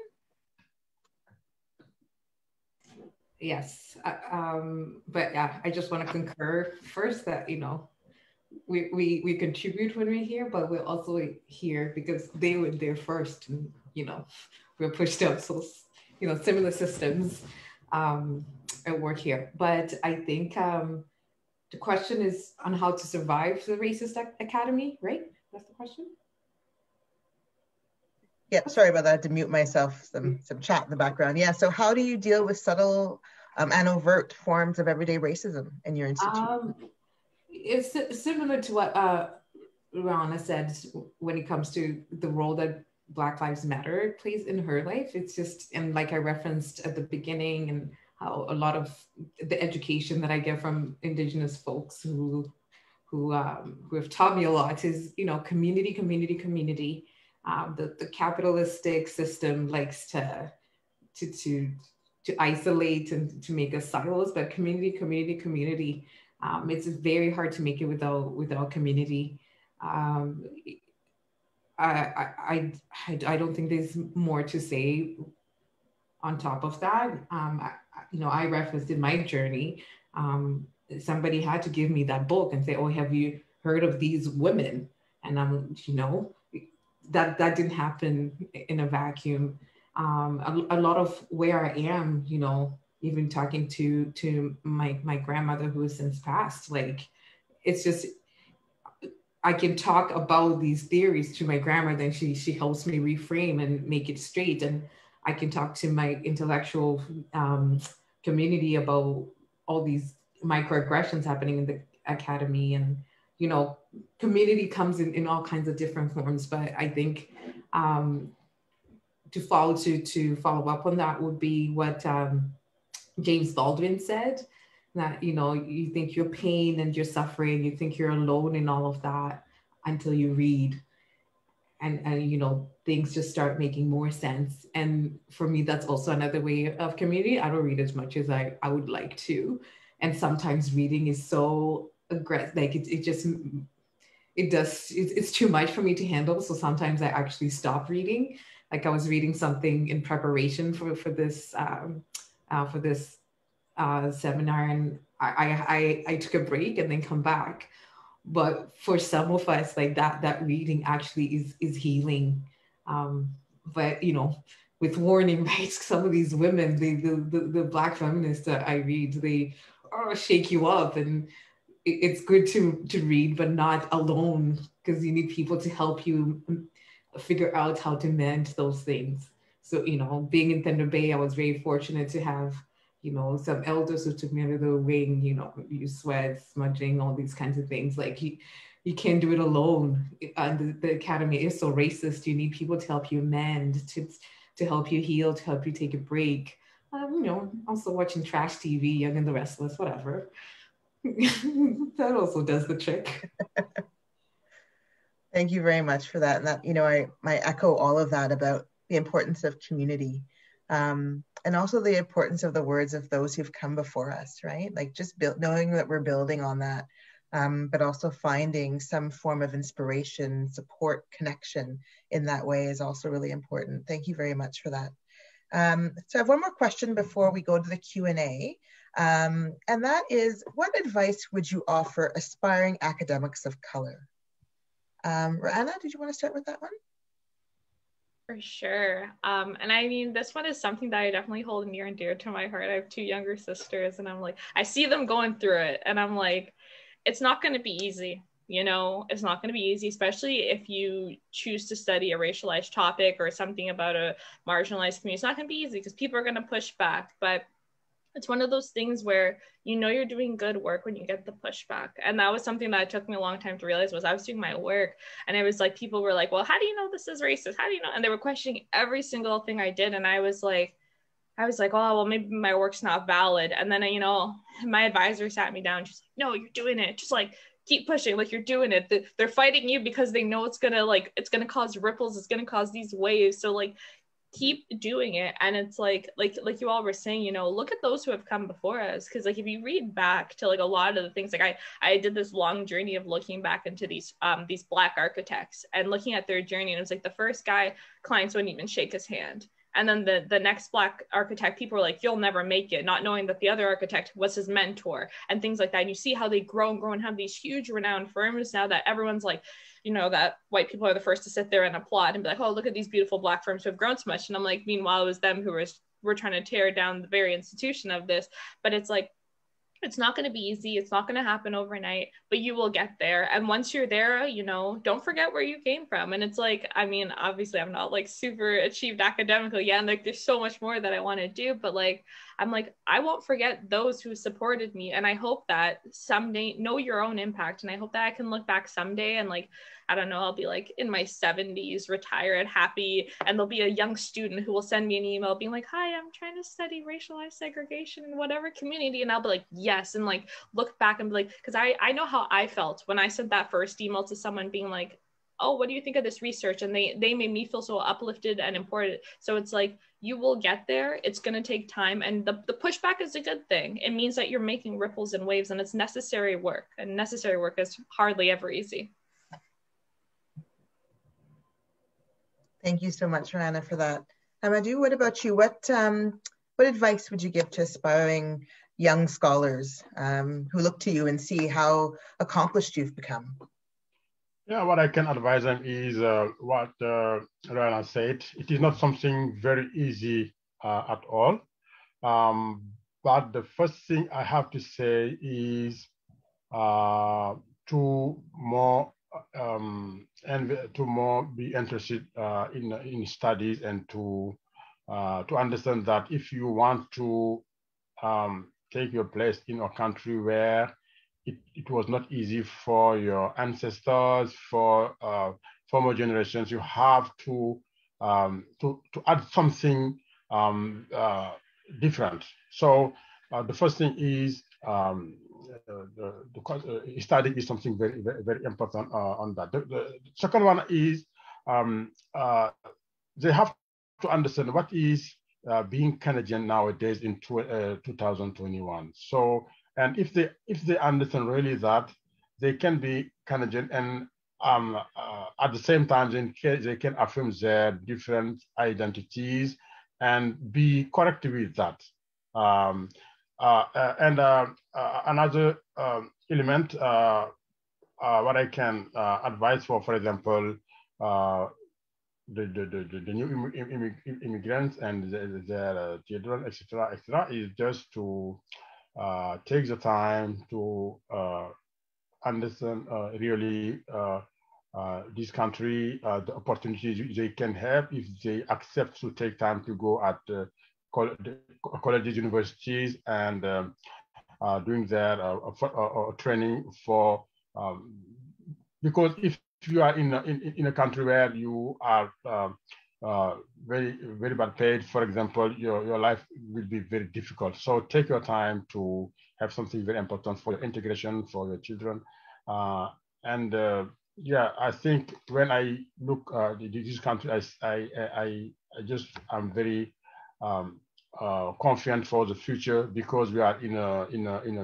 Yes, but yeah, I just want to concur first that, you know, we contribute when we're here, but we're also here because they were there first, and, you know, we're pushed up. So, you know, similar systems at work here. But I think the question is on how to survive the racist academy, right? That's the question. Yeah, sorry about that. I had to mute myself. Some chat in the background. Yeah. So how do you deal with subtle and overt forms of everyday racism in your institution? It's similar to what Rana said when it comes to the role that Black Lives Matter plays in her life. It's just, and like I referenced at the beginning, and how a lot of the education that I get from Indigenous folks who have taught me a lot is, you know, community. The capitalistic system likes to isolate and to make us silos, but community. It's very hard to make it without community. I don't think there's more to say on top of that. You know, I referenced in my journey, somebody had to give me that book and say, oh, have you heard of these women? And I'm, you know, that didn't happen in a vacuum. A lot of where I am, you know, even talking to my grandmother who has since passed, like, it's just, I can talk about these theories to my grandmother, and she helps me reframe and make it straight. And I can talk to my intellectual community about all these microaggressions happening in the academy. And, you know, community comes in all kinds of different forms. But I think to follow up on that would be what James Baldwin said, that, you know, you think your pain and your suffering, you think you're alone in all of that until you read. and you know, things just start making more sense. And for me, that's also another way of community. I don't read as much as I would like to, and sometimes reading is so aggressive, like it's too much for me to handle. So sometimes I actually stop reading. Like I was reading something in preparation for this seminar, and I took a break and then come back. But for some of us, like that reading actually is healing. But you know, with warning, right? Some of these women, the Black feminists that I read, they shake you up, and it's good to read, but not alone, because you need people to help you figure out how to mend those things. So, you know, being in Thunder Bay, I was very fortunate to have, you know, some elders who took me under the wing, you know, you sweat, smudging, all these kinds of things. Like you can't do it alone. And the academy is so racist. You need people to help you mend, to help you heal, to help you take a break. You know, also watching trash TV, Young and the Restless, whatever. That also does the trick. Thank you very much for that. And that, you know, I echo all of that about the importance of community, and also the importance of the words of those who've come before us, right? Like just knowing that we're building on that, but also finding some form of inspiration, support, connection in that way is also really important. Thank you very much for that. So I have one more question before we go to the Q&A. And that is, what advice would you offer aspiring academics of color? Ra'ana, did you want to start with that one? For sure. And I mean, this one is something that I definitely hold near and dear to my heart. I have two younger sisters, and I'm like, I see them going through it, and I'm like, it's not going to be easy. You know, it's not going to be easy, especially if you choose to study a racialized topic or something about a marginalized community. It's not going to be easy because people are going to push back, but it's one of those things where you know you're doing good work when you get the pushback. And that was something that took me a long time to realize. Was I was doing my work, and it was like people were like, well, how do you know this is racist? How do you know? And they were questioning every single thing I did. And I was like, oh, well, maybe my work's not valid. And then, you know, my advisor sat me down. She's like, no, you're doing it. Just like keep pushing, like you're doing it. They're fighting you because they know it's gonna cause ripples. It's gonna cause these waves. So like, keep doing it. And it's like you all were saying, you know, look at those who have come before us, because like if you read back to like a lot of the things, like I did this long journey of looking back into these Black architects and looking at their journey, and it was like the first guy, clients wouldn't even shake his hand. And then the next Black architect, people were like, you'll never make it, not knowing that the other architect was his mentor and things like that. And you see how they grow and have these huge renowned firms now that everyone's like, you know, that white people are the first to sit there and applaud and be like, oh, look at these beautiful Black firms who have grown so much. And I'm like, meanwhile, it was them who were trying to tear down the very institution of this. But it's like, it's not going to be easy. It's not going to happen overnight, but you will get there. And once you're there, you know, don't forget where you came from. And it's like, I mean, obviously I'm not like super achieved academically yet. And like, there's so much more that I want to do, but like, I'm like, I won't forget those who supported me. And I hope that someday, know your own impact. And I hope that I can look back someday and like, I don't know, I'll be like in my 70s, retired, happy. And there'll be a young student who will send me an email being like, hi, I'm trying to study racialized segregation in whatever community. And I'll be like, yes. And like, look back and be like, because I know how I felt when I sent that first email to someone being like, oh, what do you think of this research? And they made me feel so uplifted and important. So it's like, you will get there. It's going to take time. And the pushback is a good thing. It means that you're making ripples and waves, and it's necessary work. And necessary work is hardly ever easy. Thank you so much, Ra'ana, for that. Amadou, what about you? What advice would you give to aspiring young scholars who look to you and see how accomplished you've become? Yeah, what I can advise them is what Ra'ana said. It is not something very easy at all. But the first thing I have to say is to more be interested in studies, and to understand that if you want to take your place in a country where it was not easy for your ancestors, for former generations, you have to add something different. So the first thing is studying is something very, very, very important on that. The second one is they have to understand what is being Canadian nowadays in 2021. So, and if they understand really that, they can be Canadian, and at the same time, they can affirm their different identities and be correct with that. Another element, what I can advise for example, the new immigrants and their children, etc., is just to take the time to understand really this country, the opportunities they can have if they accept to take time to go at colleges, universities, and doing their training for, because if you are in a country where you are very, very bad paid, for example, your life will be very difficult. So take your time to have something very important for your integration, for your children. Yeah, I think when I look at this country, I'm very confident for the future, because we are in a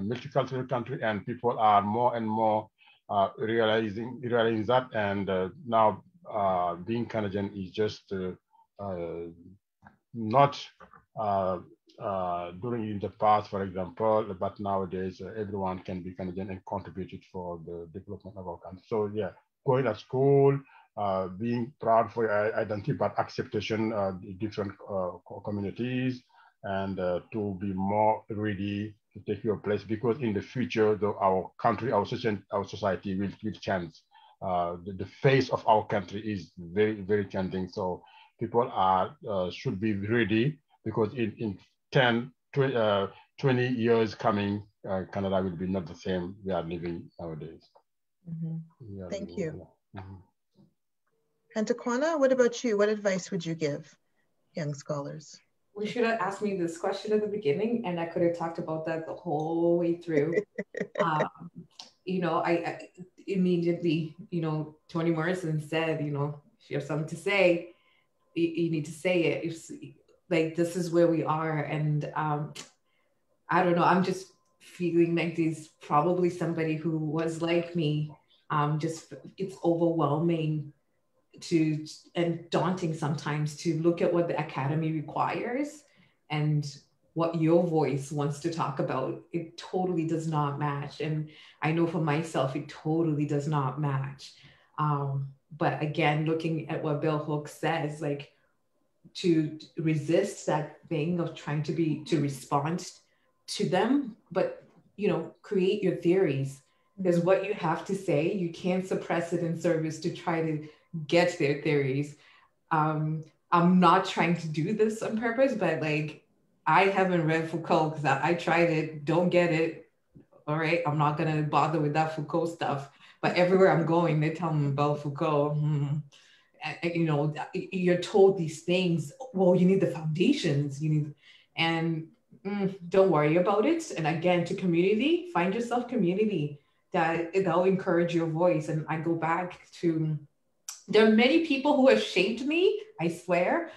multicultural country, and people are more and more realizing that, and now being Canadian is just not during in the past, for example, but nowadays everyone can be Canadian and contributed for the development of our country. So yeah, going to school, being proud for your identity, but acceptation different communities, and to be more ready to take your place, because in the future, our country, our society will change. The face of our country is very, very changing. So people should be ready, because in 10, 20 years coming, Canada will be not the same we are living nowadays. Mm-hmm. Yeah, thank you. Mm-hmm. And Taquana, what about you? What advice would you give young scholars? We should have asked me this question at the beginning, and I could have talked about that the whole way through. I immediately, Toni Morrison said, if you have something to say, you need to say it. It's like, this is where we are. And I don't know, I'm just feeling like there's probably somebody who was like me. It's overwhelming and daunting sometimes to look at what the academy requires and what your voice wants to talk about. It totally does not match. And I know for myself, it totally does not match. But again, looking at what Bell Hooks says, like, to resist that thing of trying to respond to them, but, create your theories. Because what you have to say, you can't suppress it in service to try to get their theories. I'm not trying to do this on purpose, but like, I haven't read Foucault because I tried it, don't get it. All right, I'm not gonna bother with that Foucault stuff. But everywhere I'm going, they tell me about Foucault. You're told these things. Well, you need the foundations. Don't worry about it. And again, to community, find yourself community that'll encourage your voice. And I go back to, there are many people who have shaped me, I swear,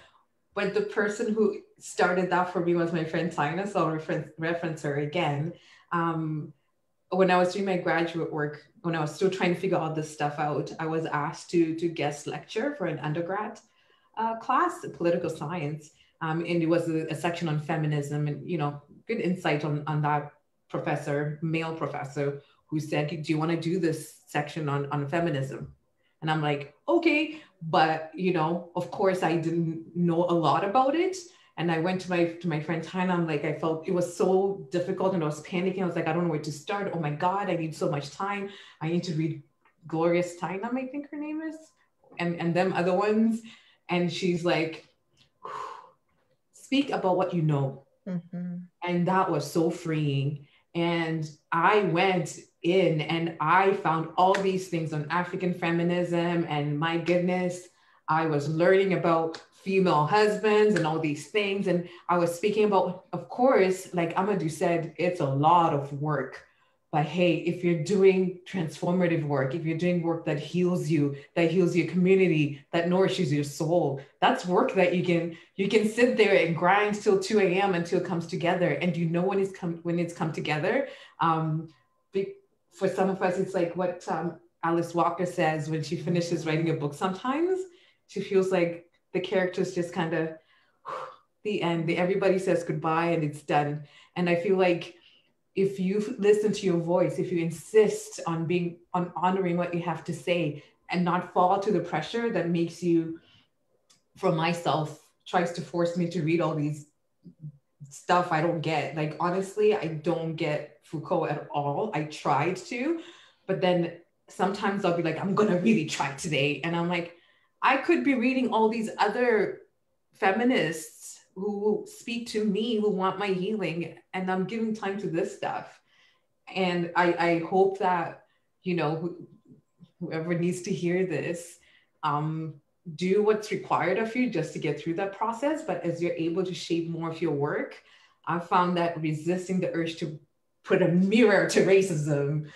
but the person who started that for me was my friend Tina, so I'll reference her again. When I was doing my graduate work, when I was still trying to figure all this stuff out, I was asked to guest lecture for an undergrad class, political science. And it was a section on feminism, and, good insight on that professor, male professor, who said, do you want to do this section on feminism? And I'm like, okay, but, of course I didn't know a lot about it. And I went to my friend Tina. I'm like, I felt it was so difficult, and I was panicking. I was like, I don't know where to start. Oh my God, I need so much time. I need to read Gloria Steinem, I think her name is, and them other ones. And she's like, speak about what you know. Mm-hmm. And that was so freeing. And I went in and I found all these things on African feminism, and my goodness, I was learning about female husbands and all these things. And I was speaking about, of course, like Amadou said, it's a lot of work But hey, if you're doing transformative work, if you're doing work that heals you, that heals your community, that nourishes your soul, that's work that you can sit there and grind till 2 a.m. until it comes together. And you know when it's come together. For some of us, it's like what Alice Walker says when she finishes writing a book. Sometimes she feels like the characters just kind of the end. Everybody says goodbye and it's done. And I feel like if you listen to your voice, if you insist on honoring what you have to say and not fall to the pressure that makes you, for myself, tries to force me to read all these stuff I don't get. Like, honestly, I don't get Foucault at all. I tried to, but then sometimes I'll be like, I'm gonna really try today. And I'm like, I could be reading all these other feminists who speak to me, who want my healing, and I'm giving time to this stuff. And I hope that, you know, whoever needs to hear this, do what's required of you just to get through that process. But as you're able to shape more of your work, I found that resisting the urge to put a mirror to racism,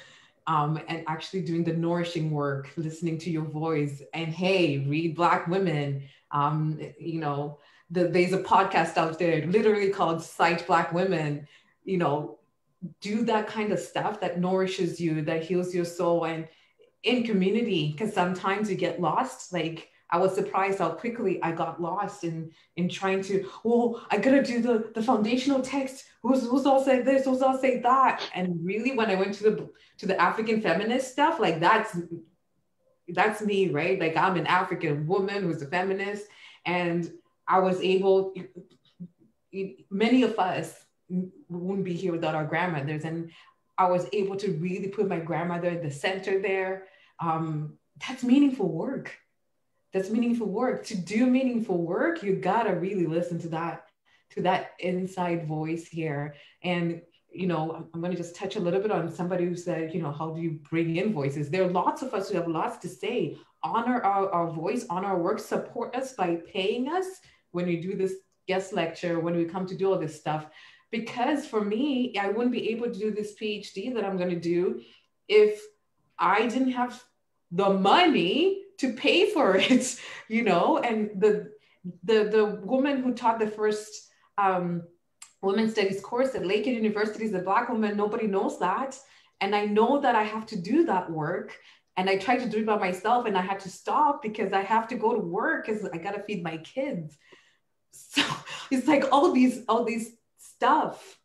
and actually doing the nourishing work, listening to your voice, and hey, read Black women, you know, there's a podcast out there literally called Cite Black Women, you know, do that kind of stuff that nourishes you, that heals your soul, and in community, because sometimes you get lost. Like, I was surprised how quickly I got lost in trying to, I gotta do the foundational text. Who's all say this? Who's all say that? And really, when I went to the African feminist stuff, like that's me, right? Like, I'm an African woman who's a feminist, and I was able. Many of us wouldn't be here without our grandmothers, and I was able to really put my grandmother at the center there. That's meaningful work. That's meaningful work. To do meaningful work, you gotta really listen to that inside voice here. And, you know, I'm gonna just touch a little bit on somebody who said, you know, how do you bring in voices? There are lots of us who have lots to say. Honor our voice, honor our work, support us by paying us when we do this guest lecture, when we come to do all this stuff. Because for me, I wouldn't be able to do this PhD that I'm gonna do if I didn't have the money to pay for it, you know. And the woman who taught the first women's studies course at Lakehead University is a Black woman. Nobody knows that. And I know that I have to do that work. And I tried to do it by myself, and I had to stop because I have to go to work because I gotta feed my kids. So it's like all these stuff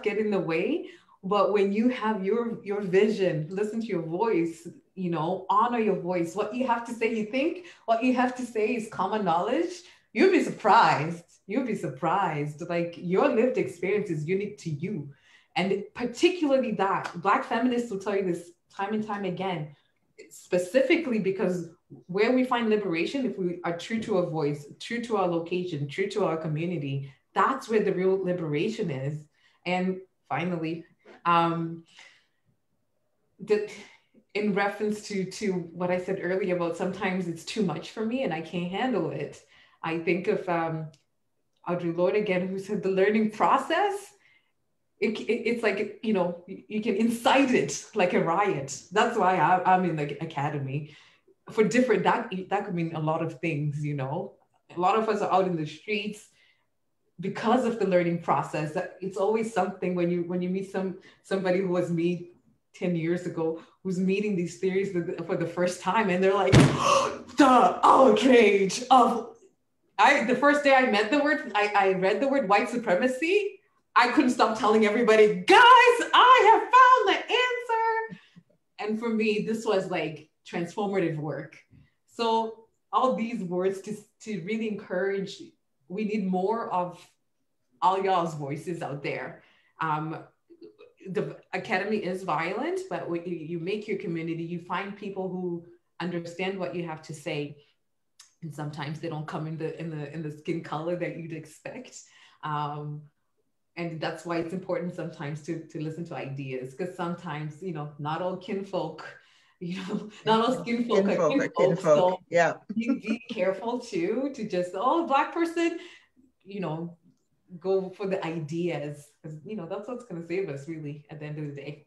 get in the way. But when you have your vision, listen to your voice, you know, honor your voice. What you have to say, you think what you have to say is common knowledge. You'll be surprised. Like, your lived experience is unique to you. And particularly that Black feminists will tell you this time and time again, specifically because where we find liberation, if we are true to our voice, true to our location, true to our community, that's where the real liberation is. And finally, in reference to what I said earlier about sometimes it's too much for me and I can't handle it, I think of Audre Lorde again, who said the learning process, it's like, you know, you can incite it like a riot. That's why I'm in the academy. For different, that could mean a lot of things, you know. A lot of us are out in the streets because of the learning process. It's always something when you meet somebody who was me 10 years ago, who's meeting these theories for the first time, and they're like, the outrage of, the first day I met the word, I read the word white supremacy, I couldn't stop telling everybody, guys, I have found the answer. And for me, this was like transformative work. So all these words to really encourage, we need more of all y'all's voices out there. The academy is violent, but when you make your community, you find people who understand what you have to say. And sometimes they don't come in the skin color that you'd expect. And that's why it's important sometimes to listen to ideas, because sometimes, you know, not all kinfolk, you know, not all skin folk are kinfolk. So yeah, be careful too, to just, Black person, you know, go for the ideas, because, you know, that's what's going to save us really at the end of the day.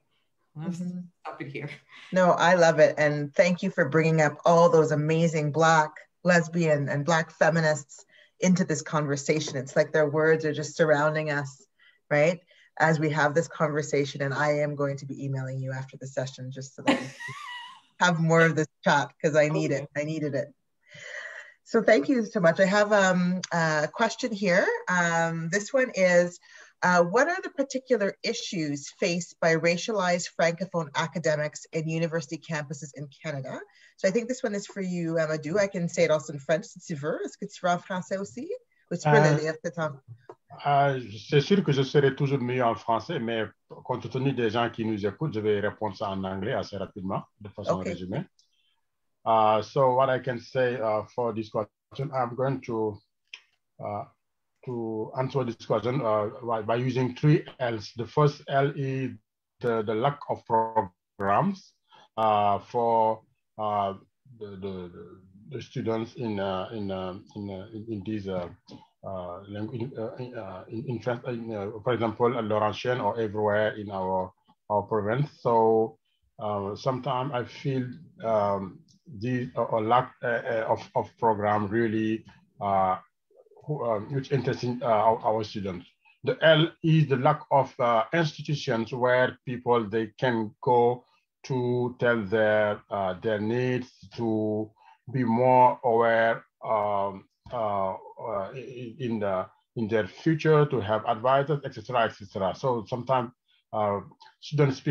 I'll stop it here. No, I love it. And thank you for bringing up all those amazing Black, lesbian, and Black feminists into this conversation. It's like their words are just surrounding us, right? As we have this conversation. And I am going to be emailing you after the session just so that we have more of this chat, because I need it. I needed it. So thank you so much. I have a question here. This one is, what are the particular issues faced by racialized Francophone academics in university campuses in Canada? So I think this one is for you, Amadou. I can say it also in French si tu veux. Est-ce que tu veux en français aussi? Ou tu peux le lire peut-être? C'est sûr que je serai toujours mieux en français, mais compte tenu des gens qui nous écoutent, je vais répondre ça en anglais assez rapidement, de façon résumée. So what I can say for this question, I'm going to answer this question by using 3 L's. The first L is the lack of programs for the students in these for example, Laurentian or everywhere in our province. So sometimes I feel the lack of program really which interesting our students. The L is the lack of institutions where people they can go to tell their needs, to be more aware in their future, to have advisors, etc., etc. So sometimes students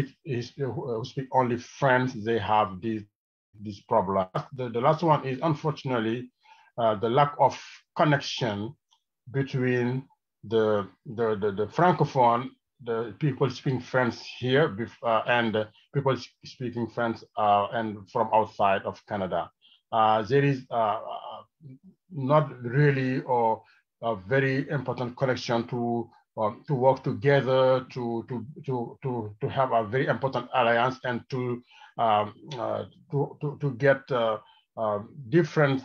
who speak only French, they have this problem. The last one is unfortunately the lack of connection between the Francophone, the people speaking French here, and people speaking French and from outside of Canada. There is not really a very important connection to work together, to have a very important alliance, and to get different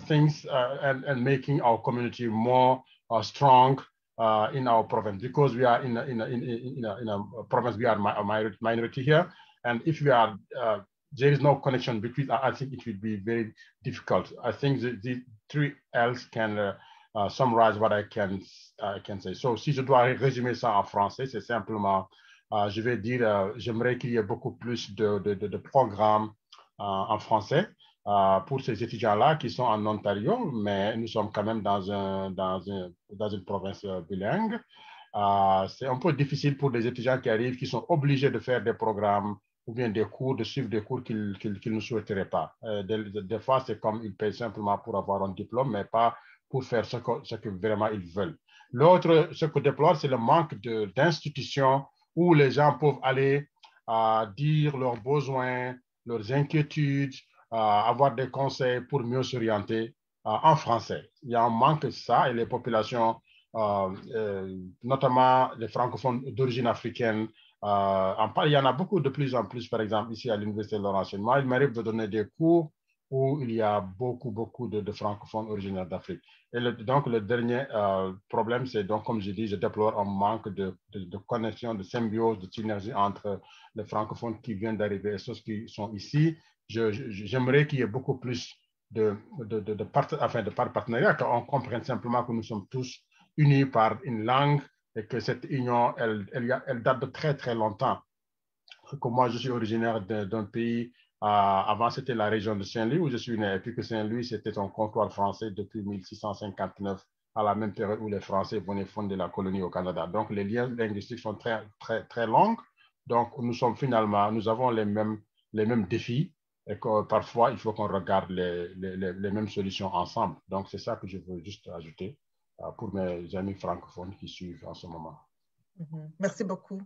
things and making our community more strong in our province, because we are in a province, we are a minority here, and if we are there is no connection between, I think it will be very difficult. I think the 3 L's can summarize what I can say. So si je dois résumer ça en français, c'est simplement, je vais dire, j'aimerais qu'il y ait beaucoup plus de programmes en français pour ces étudiants-là qui sont en Ontario, mais nous sommes quand même dans une province bilingue. C'est un peu difficile pour des étudiants qui arrivent, qui sont obligés de faire des programmes ou bien des cours, de suivre des cours qu'ils ne souhaiteraient pas. Des fois, c'est comme ils payent simplement pour avoir un diplôme, mais pas pour faire ce que vraiment ils veulent. L'autre, ce que déplore, c'est le manque d'institutions où les gens peuvent aller dire leurs besoins, leurs inquiétudes, avoir des conseils pour mieux s'orienter en français. Il y a un manque de ça, et les populations, notamment les francophones d'origine africaine, il y en a beaucoup de plus en plus, par exemple, ici à l'Université de Laurentian. Moi, il m'arrive de donner des cours où il y a beaucoup de francophones originaires d'Afrique. Et donc, le dernier problème, c'est donc, comme je dis, je déplore un manque de connexion, de symbiose, de synergie entre les francophones qui viennent d'arriver et ceux qui sont ici. J'aimerais qu'il y ait beaucoup plus de partenariat, qu'on comprenne simplement que nous sommes tous unis par une langue, et que cette union, elle date de très, très longtemps. Comme moi, je suis originaire d'un pays, avant c'était la région de Saint-Louis où je suis né, et puis que Saint-Louis, c'était un comptoir français depuis 1659, à la même période où les Français venaient fonder la colonie au Canada. Donc, les liens linguistiques sont très, très, très longs. Donc, nous avons les mêmes défis, et que parfois, il faut qu'on regarde les mêmes solutions ensemble. Donc, c'est ça que je veux juste ajouter pour mes amis francophones qui suivent en ce moment. Merci beaucoup.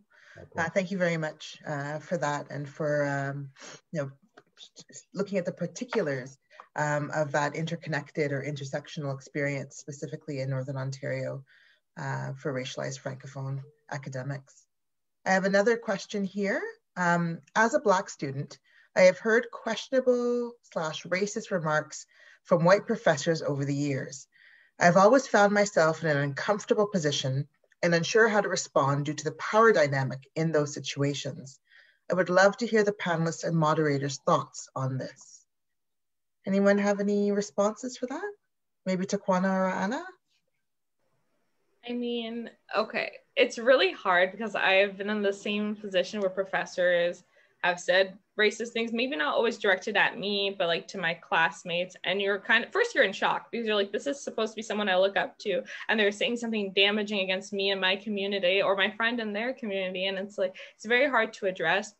Thank you very much for that, and for looking at the particulars of that interconnected or intersectional experience, specifically in Northern Ontario for racialized Francophone academics. I have another question here. As a Black student, I have heard questionable/racist remarks from white professors over the years. I've always found myself in an uncomfortable position and unsure how to respond due to the power dynamic in those situations. I would love to hear the panelists and moderators' thoughts on this. Anyone have any responses for that? Maybe Taquana or Anna? I mean, okay, it's really hard because I've been in the same position where professors have said racist things, maybe not always directed at me, but like to my classmates. And you're first you're in shock because you're like, this is supposed to be someone I look up to, and they're saying something damaging against me and my community or my friend in their community. And it's like, it's very hard to address.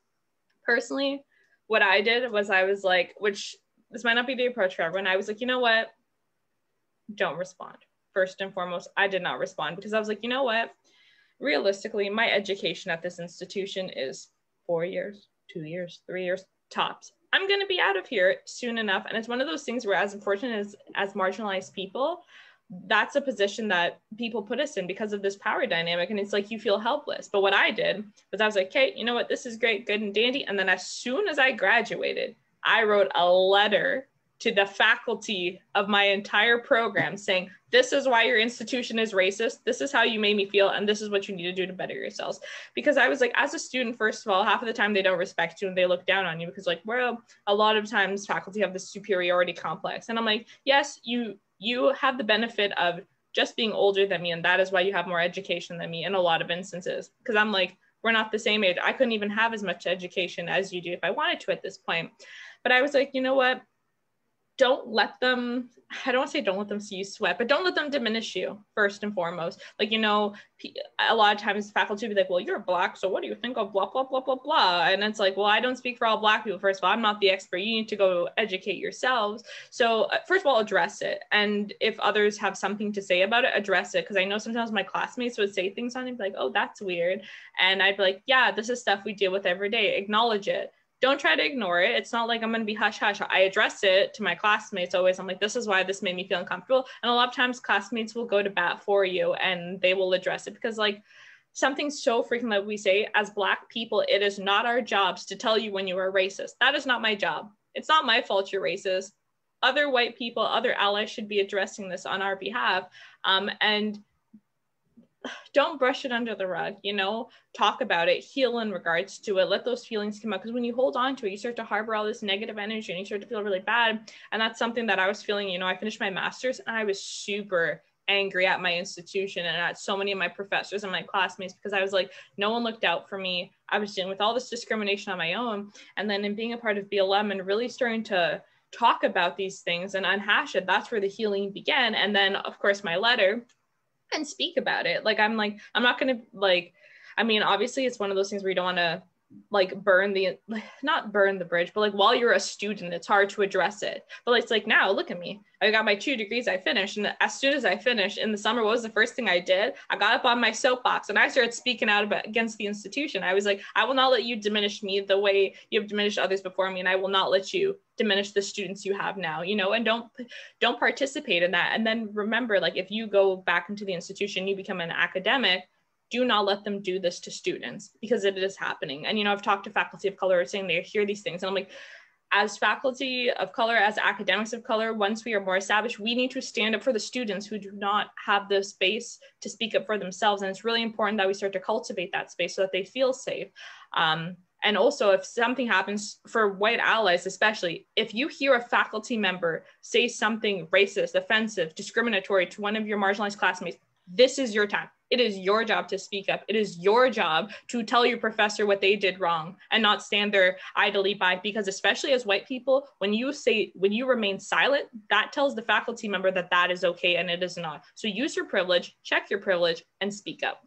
Personally, what I did was I was like, which this might not be the approach for everyone. I was like, you know what? Don't respond. First and foremost, I did not respond because I was like, you know what? Realistically, my education at this institution is 4 years, 2 years, 3 years tops. I'm going to be out of here soon enough. And it's one of those things where, as unfortunate as marginalized people, that's a position that people put us in because of this power dynamic. And it's like, you feel helpless. But what I did was I was like, okay, you know what? This is great, good and dandy. And then as soon as I graduated, I wrote a letter to the faculty of my entire program saying, this is why your institution is racist. This is how you made me feel. And this is what you need to do to better yourselves. Because I was like, as a student, first of all, half of the time they don't respect you and they look down on you because like, well, a lot of times faculty have this superiority complex. And I'm like, yes, you have the benefit of just being older than me. And that is why you have more education than me in a lot of instances. Because I'm like, we're not the same age. I couldn't even have as much education as you do if I wanted to at this point. But I was like, you know what? Don't let them, I don't want to say don't let them see you sweat, but don't let them diminish you first and foremost. Like, you know, a lot of times faculty will be like, well, you're Black, so what do you think of blah, blah, blah, blah, blah. And it's like, well, I don't speak for all Black people. First of all, I'm not the expert. You need to go educate yourselves. So first of all, address it. And if others have something to say about it, address it. Because I know sometimes my classmates would say things on it, be like, oh, that's weird. And I'd be like, yeah, this is stuff we deal with every day. Acknowledge it. Don't try to ignore it. It's not like I'm going to be hush hush. I address it to my classmates always. I'm like, this is why this made me feel uncomfortable. And a lot of times classmates will go to bat for you and they will address it because like something so freaking that we say as Black people, it is not our jobs to tell you when you are racist. That is not my job. It's not my fault you're racist. Other white people, other allies should be addressing this on our behalf. And don't brush it under the rug, you know, talk about it, heal in regards to it, let those feelings come out. Because when you hold on to it, you start to harbor all this negative energy and you start to feel really bad. And that's something that I was feeling, you know, I finished my master's and I was super angry at my institution and at so many of my professors and my classmates because I was like, no one looked out for me. I was dealing with all this discrimination on my own. And then in being a part of BLM and really starting to talk about these things and unhash it, that's where the healing began. And then of course my letter, and speak about it. Like, I'm not going to like, I mean, obviously it's one of those things where you don't want to like not burn the bridge, but like while you're a student, it's hard to address it. But it's like, now look at me. I got my 2 degrees, I finished. And as soon as I finished in the summer, what was the first thing I did? I got up on my soapbox and I started speaking out against the institution. I was like, I will not let you diminish me the way you have diminished others before me. And I will not let you diminish the students you have now, you know, and don't participate in that. And then remember, like, if you go back into the institution, you become an academic, do not let them do this to students because it is happening. And, you know, I've talked to faculty of color saying they hear these things. And I'm like, as faculty of color, as academics of color, once we are more established, we need to stand up for the students who do not have the space to speak up for themselves. And it's really important that we start to cultivate that space so that they feel safe. And also, if something happens for white allies, especially, if you hear a faculty member say something racist, offensive, discriminatory to one of your marginalized classmates, this is your time. It is your job to speak up. It is your job to tell your professor what they did wrong and not stand there idly by, because especially as white people, when you remain silent, that tells the faculty member that that is okay and it is not. So use your privilege, check your privilege, and speak up.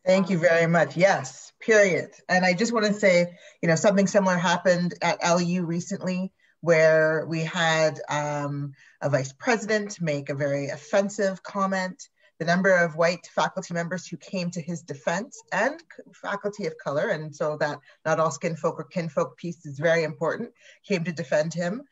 Thank you very much. Yes, period. And I just want to say, you know, something similar happened at LU recently, where we had a vice president make a very offensive comment. The number of white faculty members who came to his defense, and faculty of color, and so that not all skin folk or kinfolk piece is very important, came to defend him.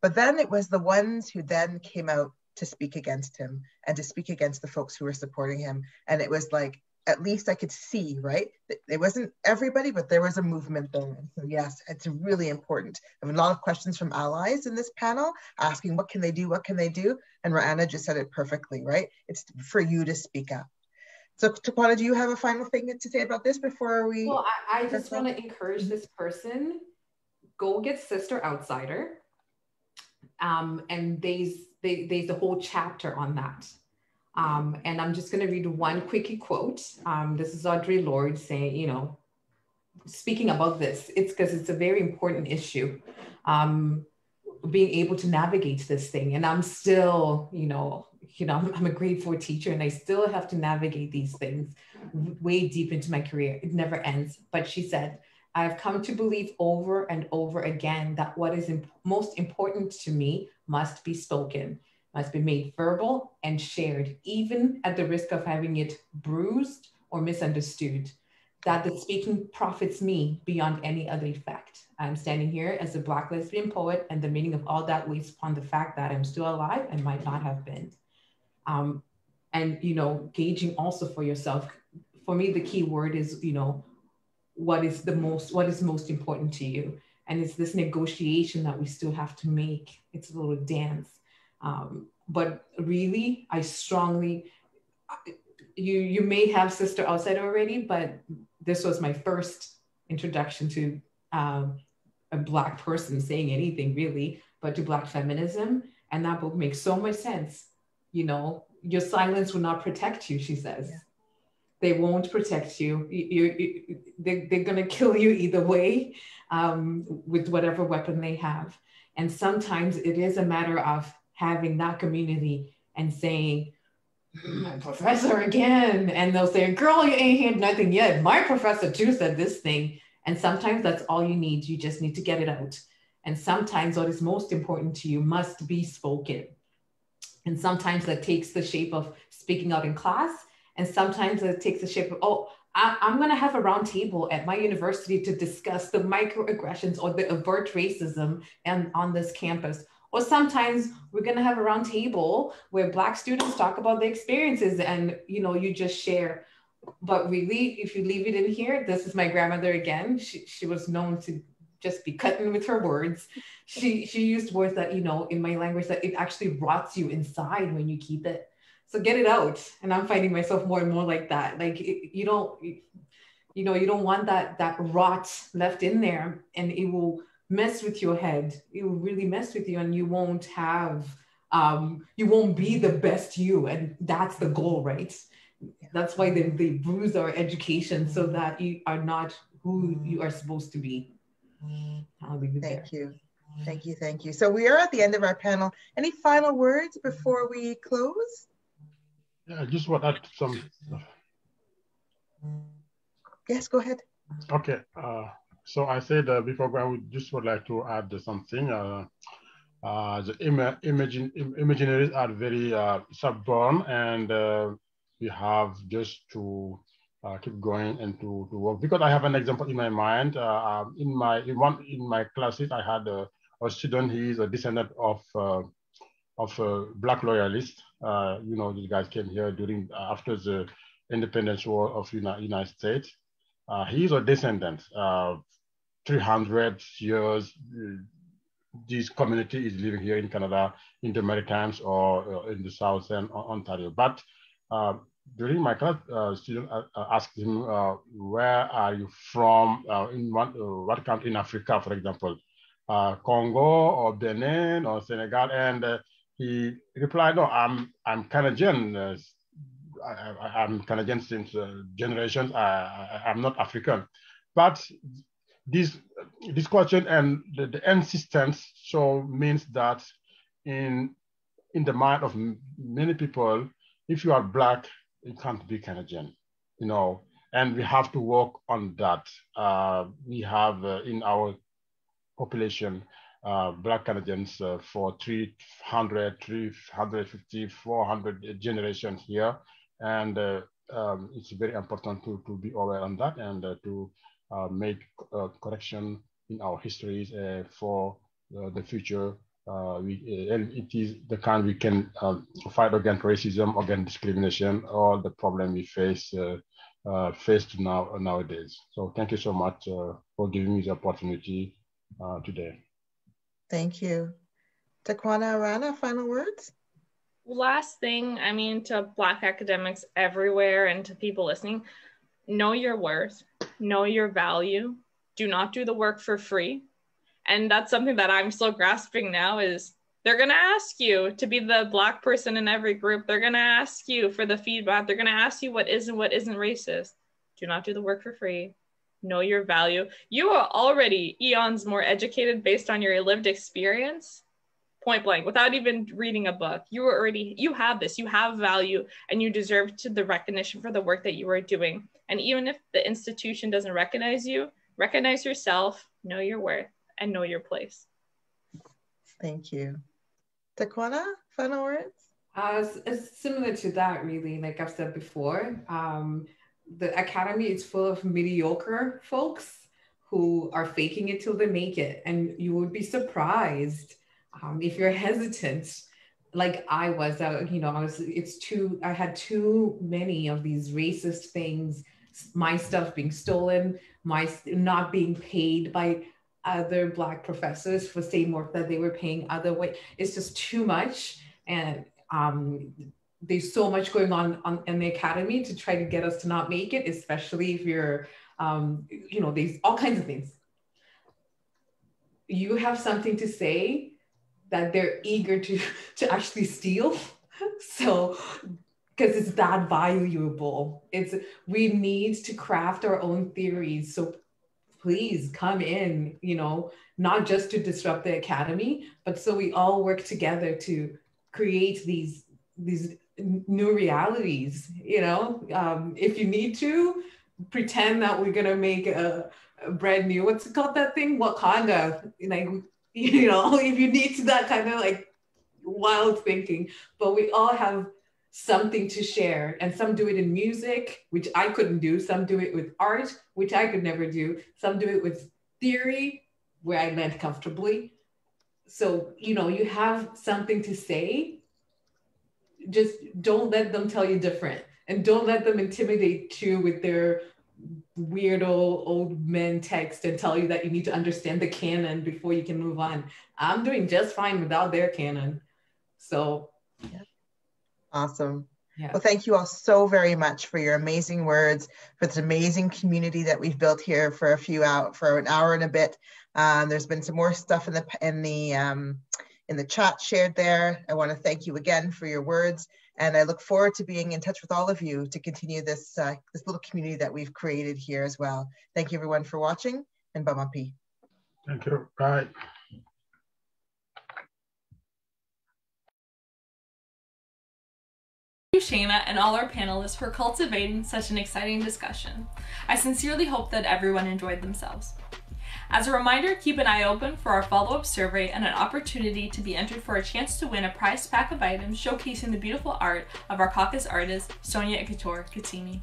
But then it was the ones who then came out to speak against him and to speak against the folks who were supporting him. And it was like, at least I could see, right? It wasn't everybody, but there was a movement there. And so yes, it's really important. I have a lot of questions from allies in this panel asking, what can they do? What can they do? And Ra'ana just said it perfectly, right? It's for you to speak up. So Taquana, do you have a final thing to say about this before we? Well, I just want to encourage this person, go get Sister Outsider. And there's a whole chapter on that. And I'm just going to read one quickie quote. This is Audre Lorde saying, you know, speaking about this, it's because it's a very important issue, being able to navigate this thing. And I'm still, I'm a grade 4 teacher, and I still have to navigate these things way deep into my career. It never ends. But she said, I've come to believe over and over again that what is most important to me must be spoken, must be made verbal and shared, even at the risk of having it bruised or misunderstood, that the speaking profits me beyond any other effect. I'm standing here as a Black lesbian poet, and the meaning of all that waits upon the fact that I'm still alive and might not have been. And, gauging also for yourself. For me, the key word is, what is most important to you? And it's this negotiation that we still have to make. It's a little dance. But really, I strongly, you may have Sister Outside already, but this was my first introduction to a Black person saying anything really, but to Black feminism. And that book makes so much sense. Your silence will not protect you, she says. Yeah. They won't protect you. They're going to kill you either way, with whatever weapon they have. And sometimes it is a matter of having that community and saying, my professor again. And they'll say, girl, you ain't heard nothing yet. My professor too said this thing. And sometimes that's all you need. You just need to get it out. And sometimes what is most important to you must be spoken. And sometimes that takes the shape of speaking out in class. And sometimes it takes the shape of, I'm going to have a round table at my university to discuss the microaggressions or the avert racism on this campus. Or sometimes we're going to have a round table where Black students talk about their experiences and, you just share. But really, if you leave it in here, this is my grandmother again. She was known to just be cutting with her words. She used words that, in my language, that it actually rots you inside when you keep it. So get it out. And I'm finding myself more and more like that. Like you don't want that rot left in there, and it will mess with your head. It will really mess with you, and you won't have, you won't be the best you. And that's the goal, right? That's why they bruise our education so that you are not who you are supposed to be. I'll leave it there. Thank you. So we are at the end of our panel. Any final words before we close? Yeah, I just want to add some. Yes, go ahead. Okay. So I said before I would like to add something. The imaginaries are very stubborn, and we have just to keep going and to work. Because I have an example in my mind. In my classes, I had a student. He is a descendant of Black loyalists. These guys came here after the independence war of United States. He is a descendant. 300 years, this community is living here in Canada, in the Maritimes or in the Southern Ontario. But during my class, student asked him, where are you from? In what country in Africa, for example? Congo or Benin or Senegal? And he replied, no, I'm Canadian. I'm Canadian since generations. I'm not African. But this question and the insistence means that in the mind of many people, if you are Black, you can't be Canadian, and we have to work on that. We have in our population, Black Canadians for 300, 350, 400 generations here. And it's very important to be aware on that and to make correction in our histories for the future. And it is the kind we can fight against racism, against discrimination, all the problem we face nowadays. So thank you so much for giving me the opportunity today. Thank you. Taquana Arana, final words? Last thing, I mean, to Black academics everywhere and to people listening, know your worth, know your value. Do not do the work for free. And that's something that I'm still grasping now is they're going to ask you to be the Black person in every group. They're going to ask you for the feedback. They're going to ask you what is and what isn't racist. Do not do the work for free. Know your value. You are already eons more educated based on your lived experience, point blank, without even reading a book. You have this, you have value, and you deserve the recognition for the work that you are doing. And even if the institution doesn't recognize you, recognize yourself, know your worth, and know your place. Thank you. Taquana, final words? It's similar to that, really. Like I've said before, the academy is full of mediocre folks who are faking it till they make it. And you would be surprised if you're hesitant, like I was. I had too many of these racist things, my stuff being stolen, my not being paid by other Black professors for same work that they were paying other way. It's just too much. And there's so much going on in the academy to try to get us to not make it, especially if you're, there's all kinds of things. You have something to say that they're eager to actually steal. So, because it's that valuable. We need to craft our own theories. So please come in, not just to disrupt the academy, but so we all work together to create these new realities. If you need to pretend that we're gonna make a brand new, what's it called, that thing, Wakanda, if you need to, that kind of like wild thinking, but we all have something to share. And some do it in music, which I couldn't do. Some do it with art, which I could never do. Some do it with theory, where I land comfortably. So, you have something to say. Just don't let them tell you different. And don't let them intimidate you with their weirdo old men text and tell you that you need to understand the canon before you can move on. I'm doing just fine without their canon. So, yeah. Awesome. Yeah. Well, thank you all so very much for your amazing words, for this amazing community that we've built here for an hour and a bit. There's been some more stuff in the chat shared there. I want to thank you again for your words, and I look forward to being in touch with all of you to continue this little community that we've created here as well. Thank you everyone for watching, and Bamapi. Thank you. Bye. Thank you, Shayna, and all our panelists for cultivating such an exciting discussion. I sincerely hope that everyone enjoyed themselves. As a reminder, keep an eye open for our follow-up survey and an opportunity to be entered for a chance to win a prized pack of items showcasing the beautiful art of our caucus artist, Sonia Ikator-Katsimi.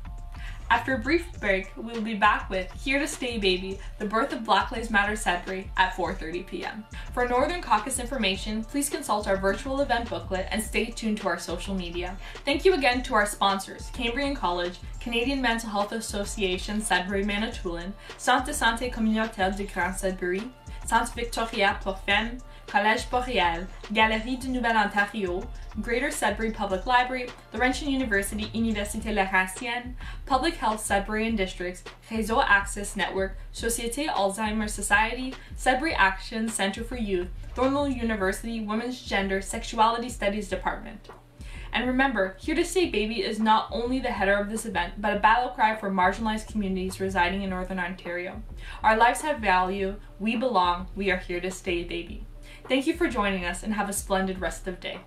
After a brief break, we will be back with Here to Stay Baby, the birth of Black Lives Matter Sudbury at 4:30 p.m. For Northern Caucus information, please consult our virtual event booklet and stay tuned to our social media. Thank you again to our sponsors, Cambrian College, Canadian Mental Health Association Sudbury Manitoulin, Centre de Santé Communautaire du Grand Sudbury, Centre Victoria pour Femmes, Collège Boréal, Galerie du Nouvel Ontario, Greater Sudbury Public Library, Laurentian University Université Laurentienne, Public Health Sudbury and Districts, Réseau Access Network, Société Alzheimer's Society, Sudbury Action Center for Youth, Thornhill University Women's Gender Sexuality Studies Department. And remember, Here to Stay Baby is not only the header of this event, but a battle cry for marginalized communities residing in Northern Ontario. Our lives have value, we belong, we are here to stay, baby. Thank you for joining us and have a splendid rest of the day.